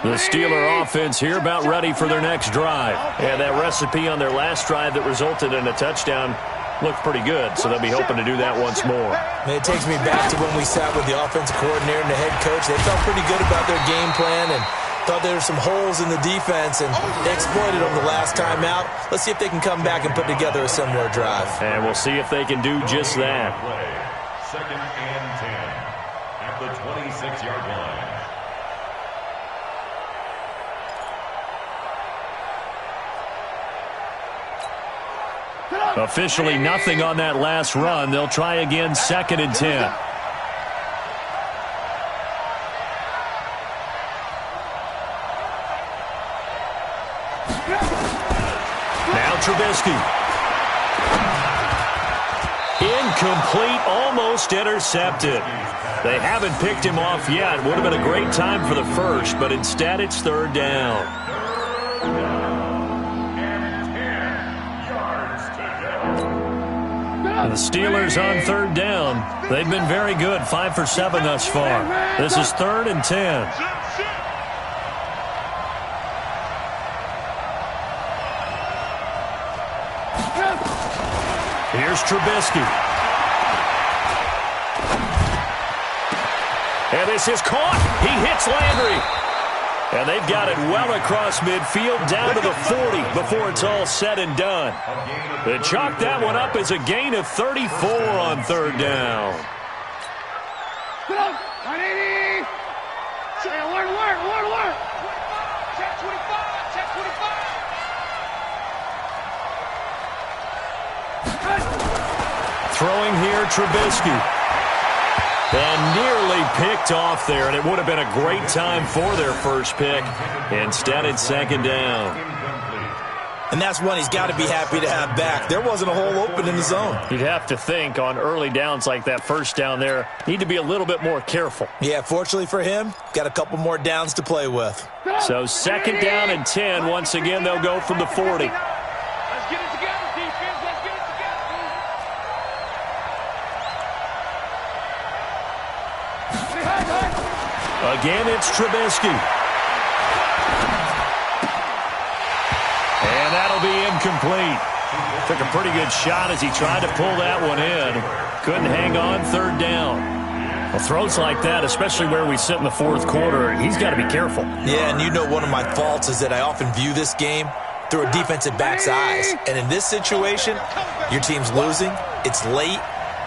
The Steeler offense here about ready for their next drive. And that recipe on their last drive that resulted in a touchdown looked pretty good, so they'll be hoping to do that once more. It takes me back to when we sat with the offensive coordinator and the head coach. They felt pretty good about their game plan and thought there were some holes in the defense, and they exploited them the last time out. Let's see if they can come back and put together a similar drive. And we'll see if they can do just that. Second and 10 at the 26-yard line. Officially nothing on that last run. They'll try again, second and 10. Now Trubisky. Incomplete, almost intercepted. They haven't picked him off yet. Would have been a great time for the first, but instead it's third down. The Steelers on third down. They've been very good, 5 for 7 thus far. This is third and 10. Here's Trubisky. And this is caught. He hits Landry. And they've got it well across midfield down to the 40 before it's all said and done. They chalk that one up as a gain of 34 on third down. Alert. Check 25. Check 25. Throwing here, Trubisky. And nearly picked off there, and it would have been a great time for their first pick. Instead, it's second down. And that's one he's got to be happy to have back. There wasn't a hole open in the zone. You'd have to think on early downs like that first down there, need to be a little bit more careful. Yeah, fortunately for him, got a couple more downs to play with. So second down and 10. Once again, they'll go from the 40. Let's get it together, defense. Let's get it together. Again, it's Trubisky. And that'll be incomplete. Took a pretty good shot as he tried to pull that one in. Couldn't hang on, third down. Well, throws like that, especially where we sit in the fourth quarter, he's got to be careful. Yeah, and you know one of my faults is that I often view this game through a defensive back's eyes. And in this situation, your team's losing. It's late,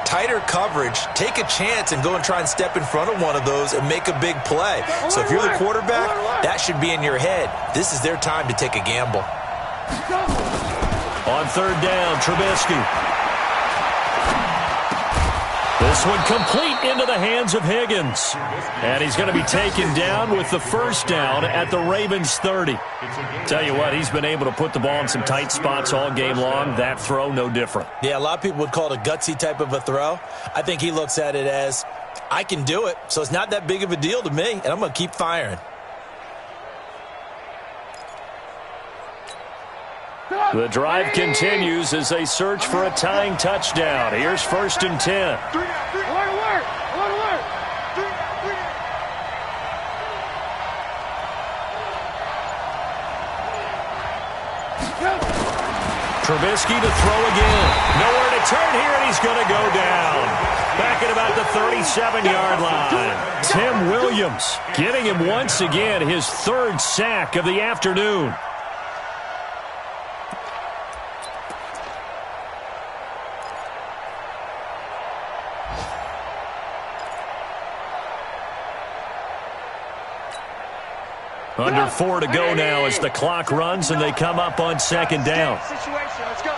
tighter coverage. Take a chance and go and try and step in front of one of those and make a big play. So if you're the quarterback, that should be in your head. This is their time to take a gamble. On third down, Trubisky. This one complete into the hands of Higgins. And he's going to be taken down with the first down at the Ravens 30. Tell you what, he's been able to put the ball in some tight spots all game long. That throw, no different. Yeah, a lot of people would call it a gutsy type of a throw. I think he looks at it as, I can do it, so it's not that big of a deal to me, and I'm going to keep firing. The drive continues as they search for a tying touchdown. Here's 1st and 10. Alert, alert! Alert, alert! Trubisky to throw again. Nowhere to turn here, and he's going to go down. Back at about the 37-yard line. Tim Williams getting him once again his 3rd sack of the afternoon. Under 4 to go now as the clock runs and they come up on 2nd down. Situation, let's go.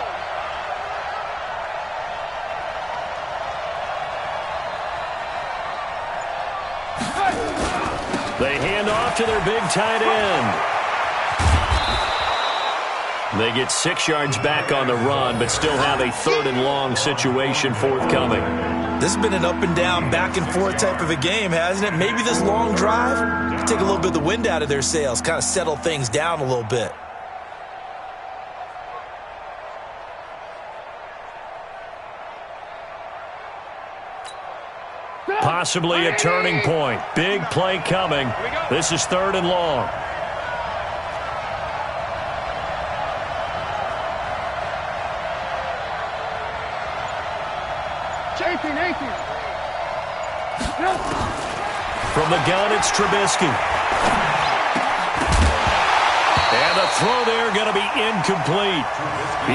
They hand off to their big tight end. They get 6 yards back on the run, but still have a 3rd and long situation forthcoming. This has been an up and down, back and forth type of a game, hasn't it? Maybe this long drive could take a little bit of the wind out of their sails, kind of settle things down a little bit. Possibly a turning point. Big play coming. This is 3rd and long. From the gun, it's Trubisky. And the throw there going to be incomplete.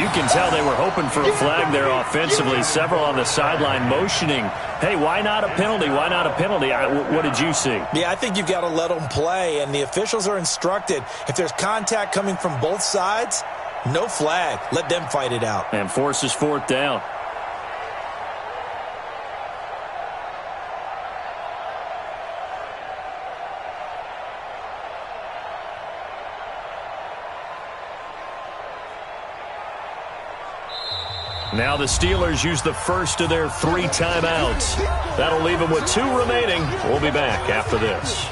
You can tell they were hoping for a flag there offensively. Several on the sideline motioning, hey, why not a penalty? Why not a penalty? What did you see? Yeah, I think you've got to let them play, and the officials are instructed. If there's contact coming from both sides, no flag. Let them fight it out. And forces 4th down. Now the Steelers use the first of their 3 timeouts. That'll leave them with 2 remaining. We'll be back after this.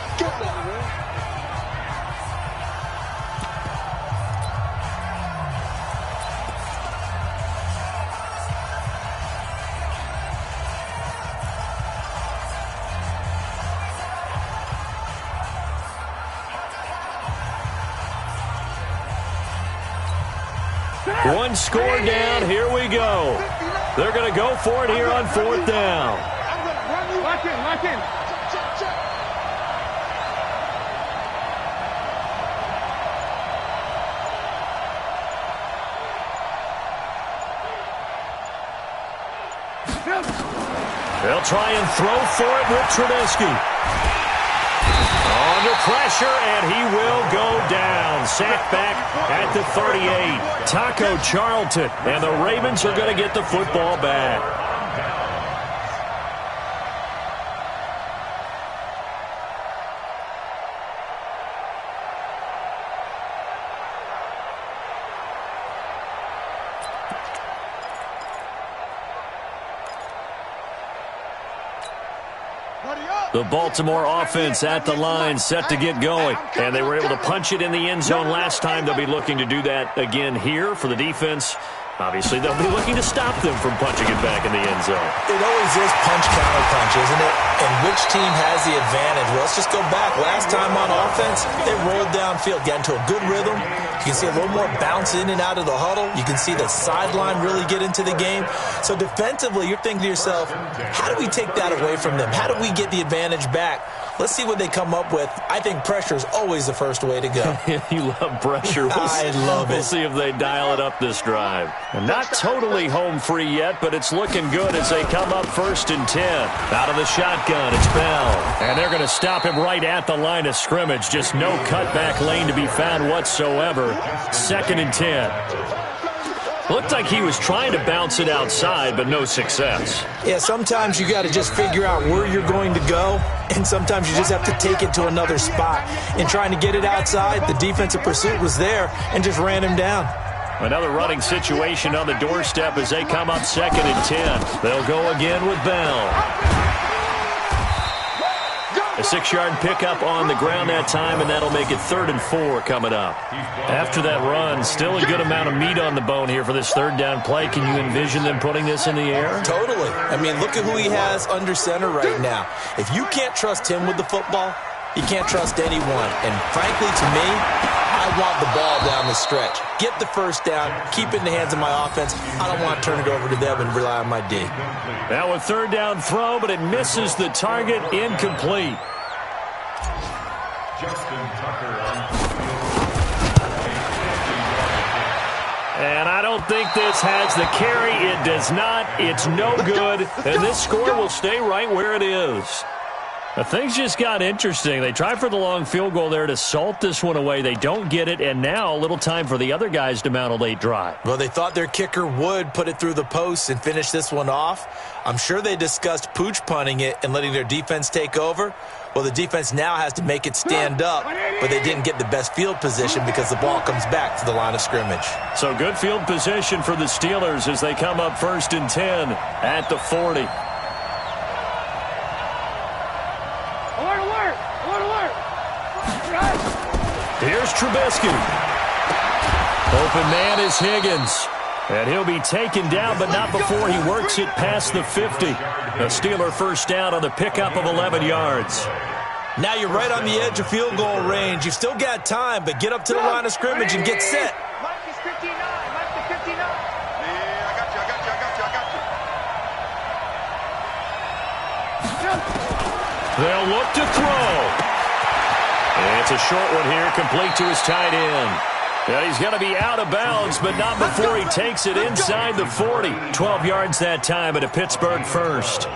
One score down. Here we go. They're going to go for it here on 4th down. Lock in, lock in. They'll try and throw for it with Trubisky. Under pressure, and he will go down. Sacked back at the 38. Taco Charlton, and the Ravens are going to get the football back. The Baltimore offense at the line, set to get going. And they were able to punch it in the end zone last time. They'll be looking to do that again here for the defense. Obviously, they'll be looking to stop them from punching it back in the end zone. It always is punch-counter-punch, isn't it? And which team has the advantage? Well, let's just go back. Last time on offense, they rolled downfield, got into a good rhythm. You can see a little more bounce in and out of the huddle. You can see the sideline really get into the game. So defensively, you're thinking to yourself, how do we take that away from them? How do we get the advantage back? Let's see what they come up with. I think pressure is always the first way to go. You love pressure. I love it. We'll see if they dial it up this drive. And not totally home free yet, but it's looking good as they come up 1st and 10. Out of the shotgun, it's Bell. And they're going to stop him right at the line of scrimmage. Just no cutback lane to be found whatsoever. 2nd and 10. Looked like he was trying to bounce it outside, but no success. Yeah, sometimes you got to just figure out where you're going to go, and sometimes you just have to take it to another spot. In trying to get it outside, the defensive pursuit was there and just ran him down. Another running situation on the doorstep as they come up 2nd and 10. They'll go again with Bell. A 6-yard pickup on the ground that time, and that'll make it 3rd and 4 coming up. After that run, still a good amount of meat on the bone here for this 3rd down play. Can you envision them putting this in the air? Totally. I mean, look at who he has under center right now. If you can't trust him with the football, you can't trust anyone. And frankly, to me, I want the ball down the stretch. Get the 1st down, keep it in the hands of my offense. I don't want to turn it over to them and rely on my D. Now a 3rd down throw, but it misses the target, incomplete. Justin Tucker on. And I don't think this has the carry. It does not. It's no good. And this score will stay right where it is. Now, things just got interesting. They tried for the long field goal there to salt this one away. They don't get it, and now a little time for the other guys to mount a late drive. Well, they thought their kicker would put it through the post and finish this one off. I'm sure they discussed pooch punting it and letting their defense take over. Well, the defense now has to make it stand up, but they didn't get the best field position because the ball comes back to the line of scrimmage. So good field position for the Steelers as they come up 1st and 10 at the 40. Alert, alert! Alert, alert! Here's Trubisky. Open man is Higgins. And he'll be taken down, but not before he works it past the 50. A Steeler 1st down on the pickup of 11 yards. Now you're right on the edge of field goal range. You've still got time, but get up to the line of scrimmage and get set. Mike is 59. Mike is 59. Yeah, I got you. They'll look to throw. And it's a short one here, complete to his tight end. Yeah, he's going to be out of bounds, but not before he takes it inside the 40. 12 yards that time at a Pittsburgh 1st.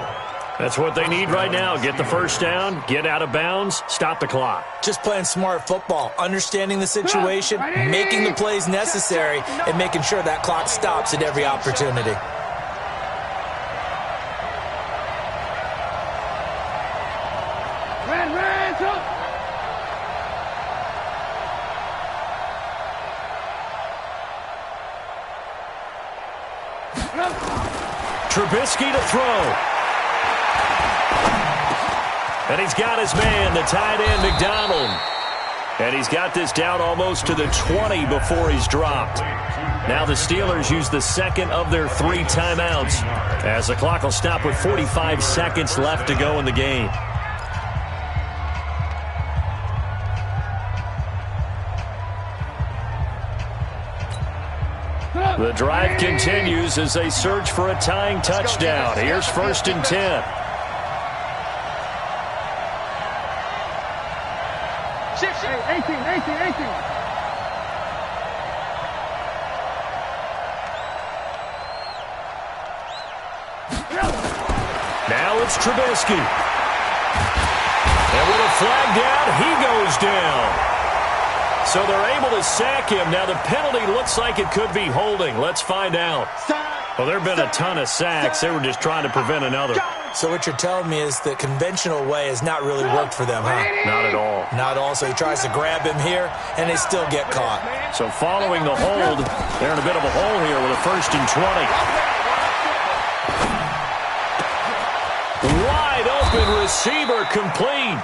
That's what they need right now. Get the 1st down, get out of bounds, stop the clock. Just playing smart football, understanding the situation, making the plays necessary, and making sure that clock stops at every opportunity. Trubisky to throw. And he's got his man, the tight end, McDonald. And he's got this down almost to the 20 before he's dropped. Now the Steelers use the 2nd of their 3 timeouts as the clock will stop with 45 seconds left to go in the game. The drive continues as they search for a tying touchdown. Here's 1st and 10. Shift, 18. Now it's Trubisky. And with a flag down, he goes down. So they're able to sack him. Now the penalty looks like it could be holding. Let's find out. Well, there have been a ton of sacks. They were just trying to prevent another. So what you're telling me is the conventional way has not really worked for them, huh? Not at all. Not at all. So he tries to grab him here, and they still get caught. So following the hold, they're in a bit of a hole here with a 1st and 20. Wide open receiver complete.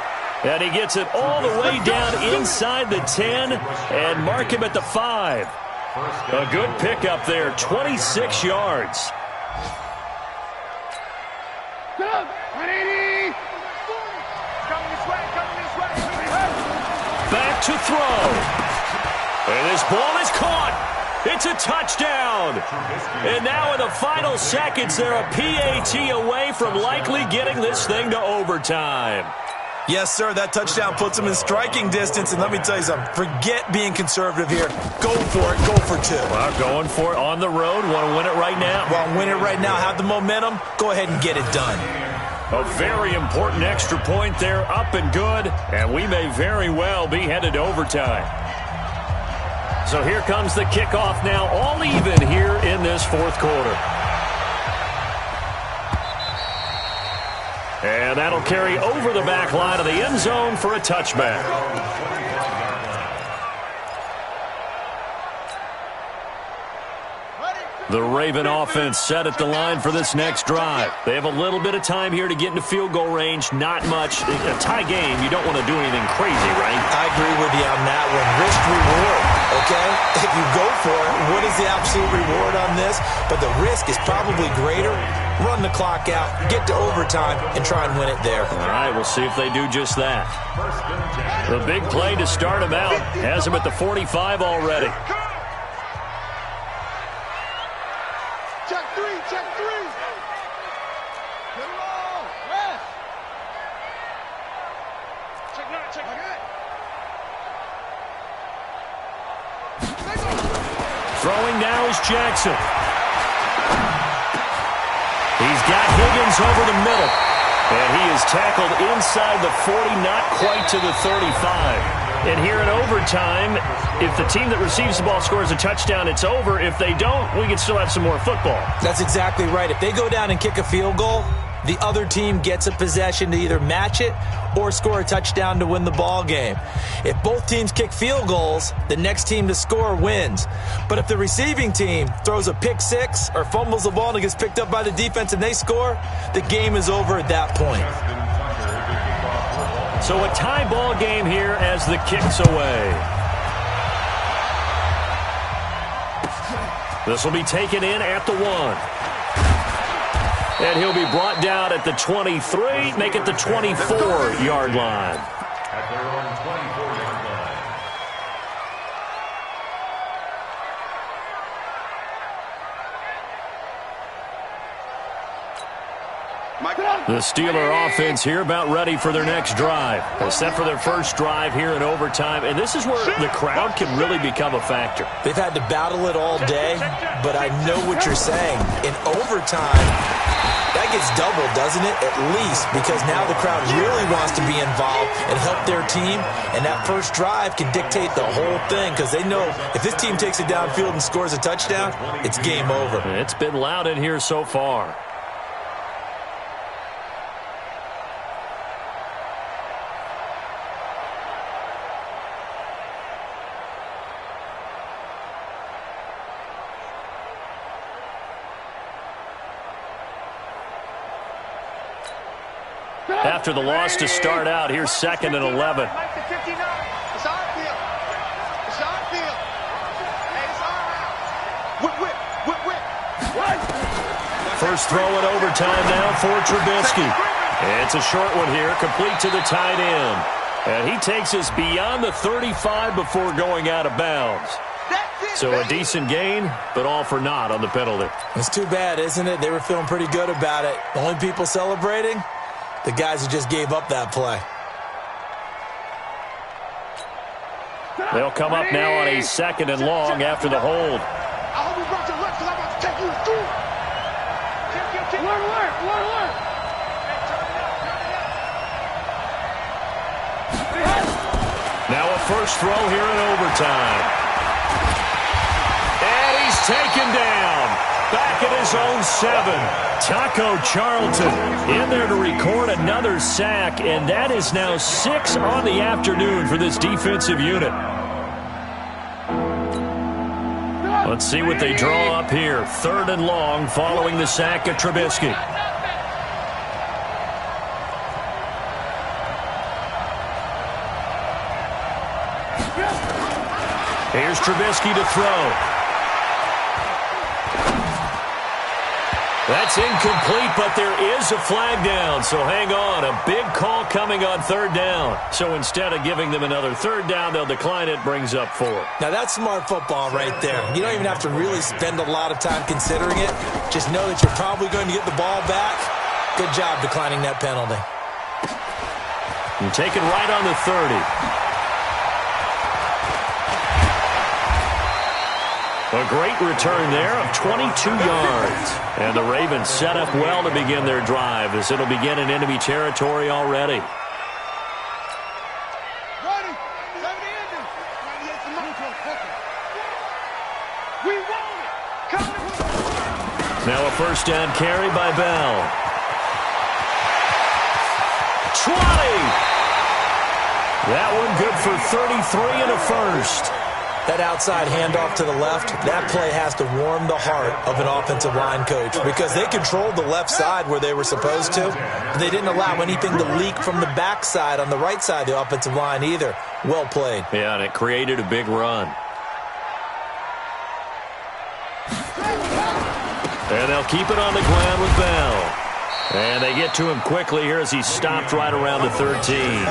And he gets it all the way down inside the 10 and mark him at the 5. A good pickup there, 26 yards. Back to throw. And this ball is caught. It's a touchdown. And now in the final seconds, they're a PAT away from likely getting this thing to overtime. Yes, sir. That touchdown puts them in striking distance. And let me tell you something. Forget being conservative here. Go for it. Go for two. Well, going for it on the road. Want to win it right now? Well, win it right now. Have the momentum. Go ahead and get it done. A very important extra point there. Up and good. And we may very well be headed to overtime. So here comes the kickoff now. All even here in this fourth quarter. And that'll carry over the back line of the end zone for a touchback. The Raven offense set at the line for this next drive. They have a little bit of time here to get into field goal range. Not much. A tie game, you don't want to do anything crazy, right? I agree with you on that one. Risk-reward, okay? If you go for it, what is the absolute reward on this? But the risk is probably greater. Run the clock out, get to overtime, and try and win it there. All right, we'll see if they do just that. The big play to start him out has him at the 45 already. Check three, check three. Get it all. Rest. Check nine, check nine. Throwing now is Jackson. He's got Higgins over the middle. And he is tackled inside the 40, not quite to the 35. And here in overtime, if the team that receives the ball scores a touchdown, it's over. If they don't, we can still have some more football. That's exactly right. If they go down and kick a field goal, the other team gets a possession to either match it or score a touchdown to win the ball game. If both teams kick field goals, the next team to score wins. But if the receiving team throws a pick six or fumbles the ball and it gets picked up by the defense and they score, the game is over at that point. So a tie ball game here as the kick's away. This will be taken in at the 1. And he'll be brought down at the 23, make it the 24-yard line. At their own 24-yard line. The Steeler offense here about ready for their next drive. They set for their first drive here in overtime, and this is where the crowd can really become a factor. They've had to battle it all day, but I know what you're saying. In overtime, that gets doubled, doesn't it? At least, because now the crowd really wants to be involved and help their team, and that first drive can dictate the whole thing because they know if this team takes it downfield and scores a touchdown, it's game over. It's been loud in here so far. After the loss to start out, here's 2nd and 11. It's on field. It's on field. Hey, it's on out. Whip, whip, whip, whip. First throw in overtime now for Trubisky. It's a short one here, complete to the tight end. And he takes us beyond the 35 before going out of bounds. So a decent gain, but all for naught on the penalty. It's too bad, isn't it? They were feeling pretty good about it. The only people celebrating? The guys who just gave up that play. They'll come up now on a 2nd and long after the hold. I hope you brought your lunch because I'm about to take you through. Alert. Now a first throw here in overtime. And he's taken down. Back at his own 7. Taco Charlton in there to record another sack, and that is now 6 on the afternoon for this defensive unit. Let's see what they draw up here. 3rd and long following the sack of Trubisky. Here's Trubisky to throw. That's incomplete, but there is a flag down, so hang on. A big call coming on 3rd down. So instead of giving them another 3rd down, they'll decline it, brings up 4. Now that's smart football right there. You don't even have to really spend a lot of time considering it. Just know that you're probably going to get the ball back. Good job declining that penalty. And taken right on the 30. A great return there of 22 yards. And the Ravens set up well to begin their drive as it'll begin in enemy territory already. Now a first down carry by Bell. 20. That one good for 33 and a first. That outside handoff to the left, that play has to warm the heart of an offensive line coach because they controlled the left side where they were supposed to. But they didn't allow anything to leak from the backside on the right side of the offensive line either. Well played. Yeah, and it created a big run. And they'll keep it on the ground with Bell. And they get to him quickly here as he's stopped right around the 13.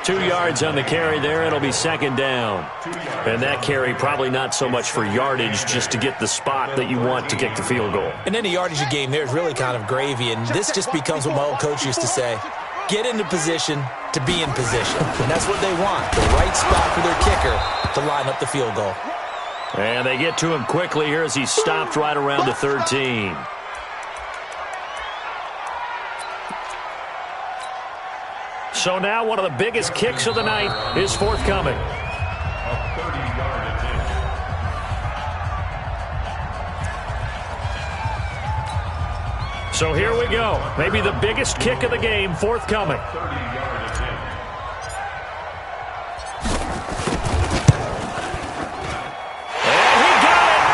2 yards on the carry there. It'll be second down. And that carry probably not so much for yardage, just to get the spot that you want to kick the field goal. And any yardage game there is really kind of gravy. And this just becomes what my old coach used to say. Get into position to be in position. And that's what they want. The right spot for their kicker to line up the field goal. And they get to him quickly here as he's stopped right around the 13. So now one of the biggest kicks of the night is forthcoming. A 30-yard attempt. So here we go. Maybe the biggest kick of the game forthcoming. 30-yard attempt. And he got it.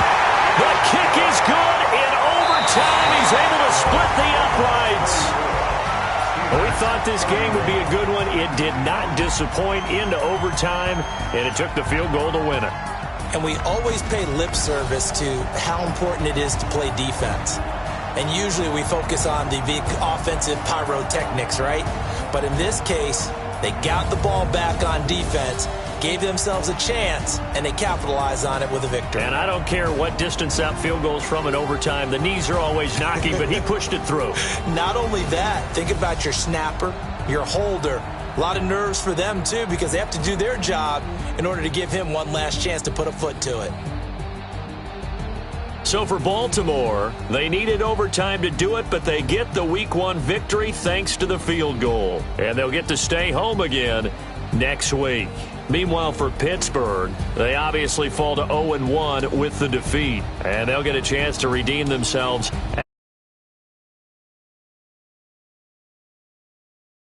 The kick is good in overtime. He's able to split the uprights. We thought this game would be a good one. It did not disappoint into overtime, and it took the field goal to win it. And we always pay lip service to how important it is to play defense. And usually we focus on the big offensive pyrotechnics, right? But in this case, they got the ball back on defense, gave themselves a chance, and they capitalized on it with a victory. And I don't care what distance that field goes from in overtime. The knees are always knocking, but he pushed it through. Not only that, think about your snapper, your holder. A lot of nerves for them, too, because they have to do their job in order to give him one last chance to put a foot to it. So for Baltimore, they needed overtime to do it, but they get the Week 1 victory thanks to the field goal. And they'll get to stay home again next week. Meanwhile, for Pittsburgh, they obviously fall to 0-1 with the defeat, and they'll get a chance to redeem themselves.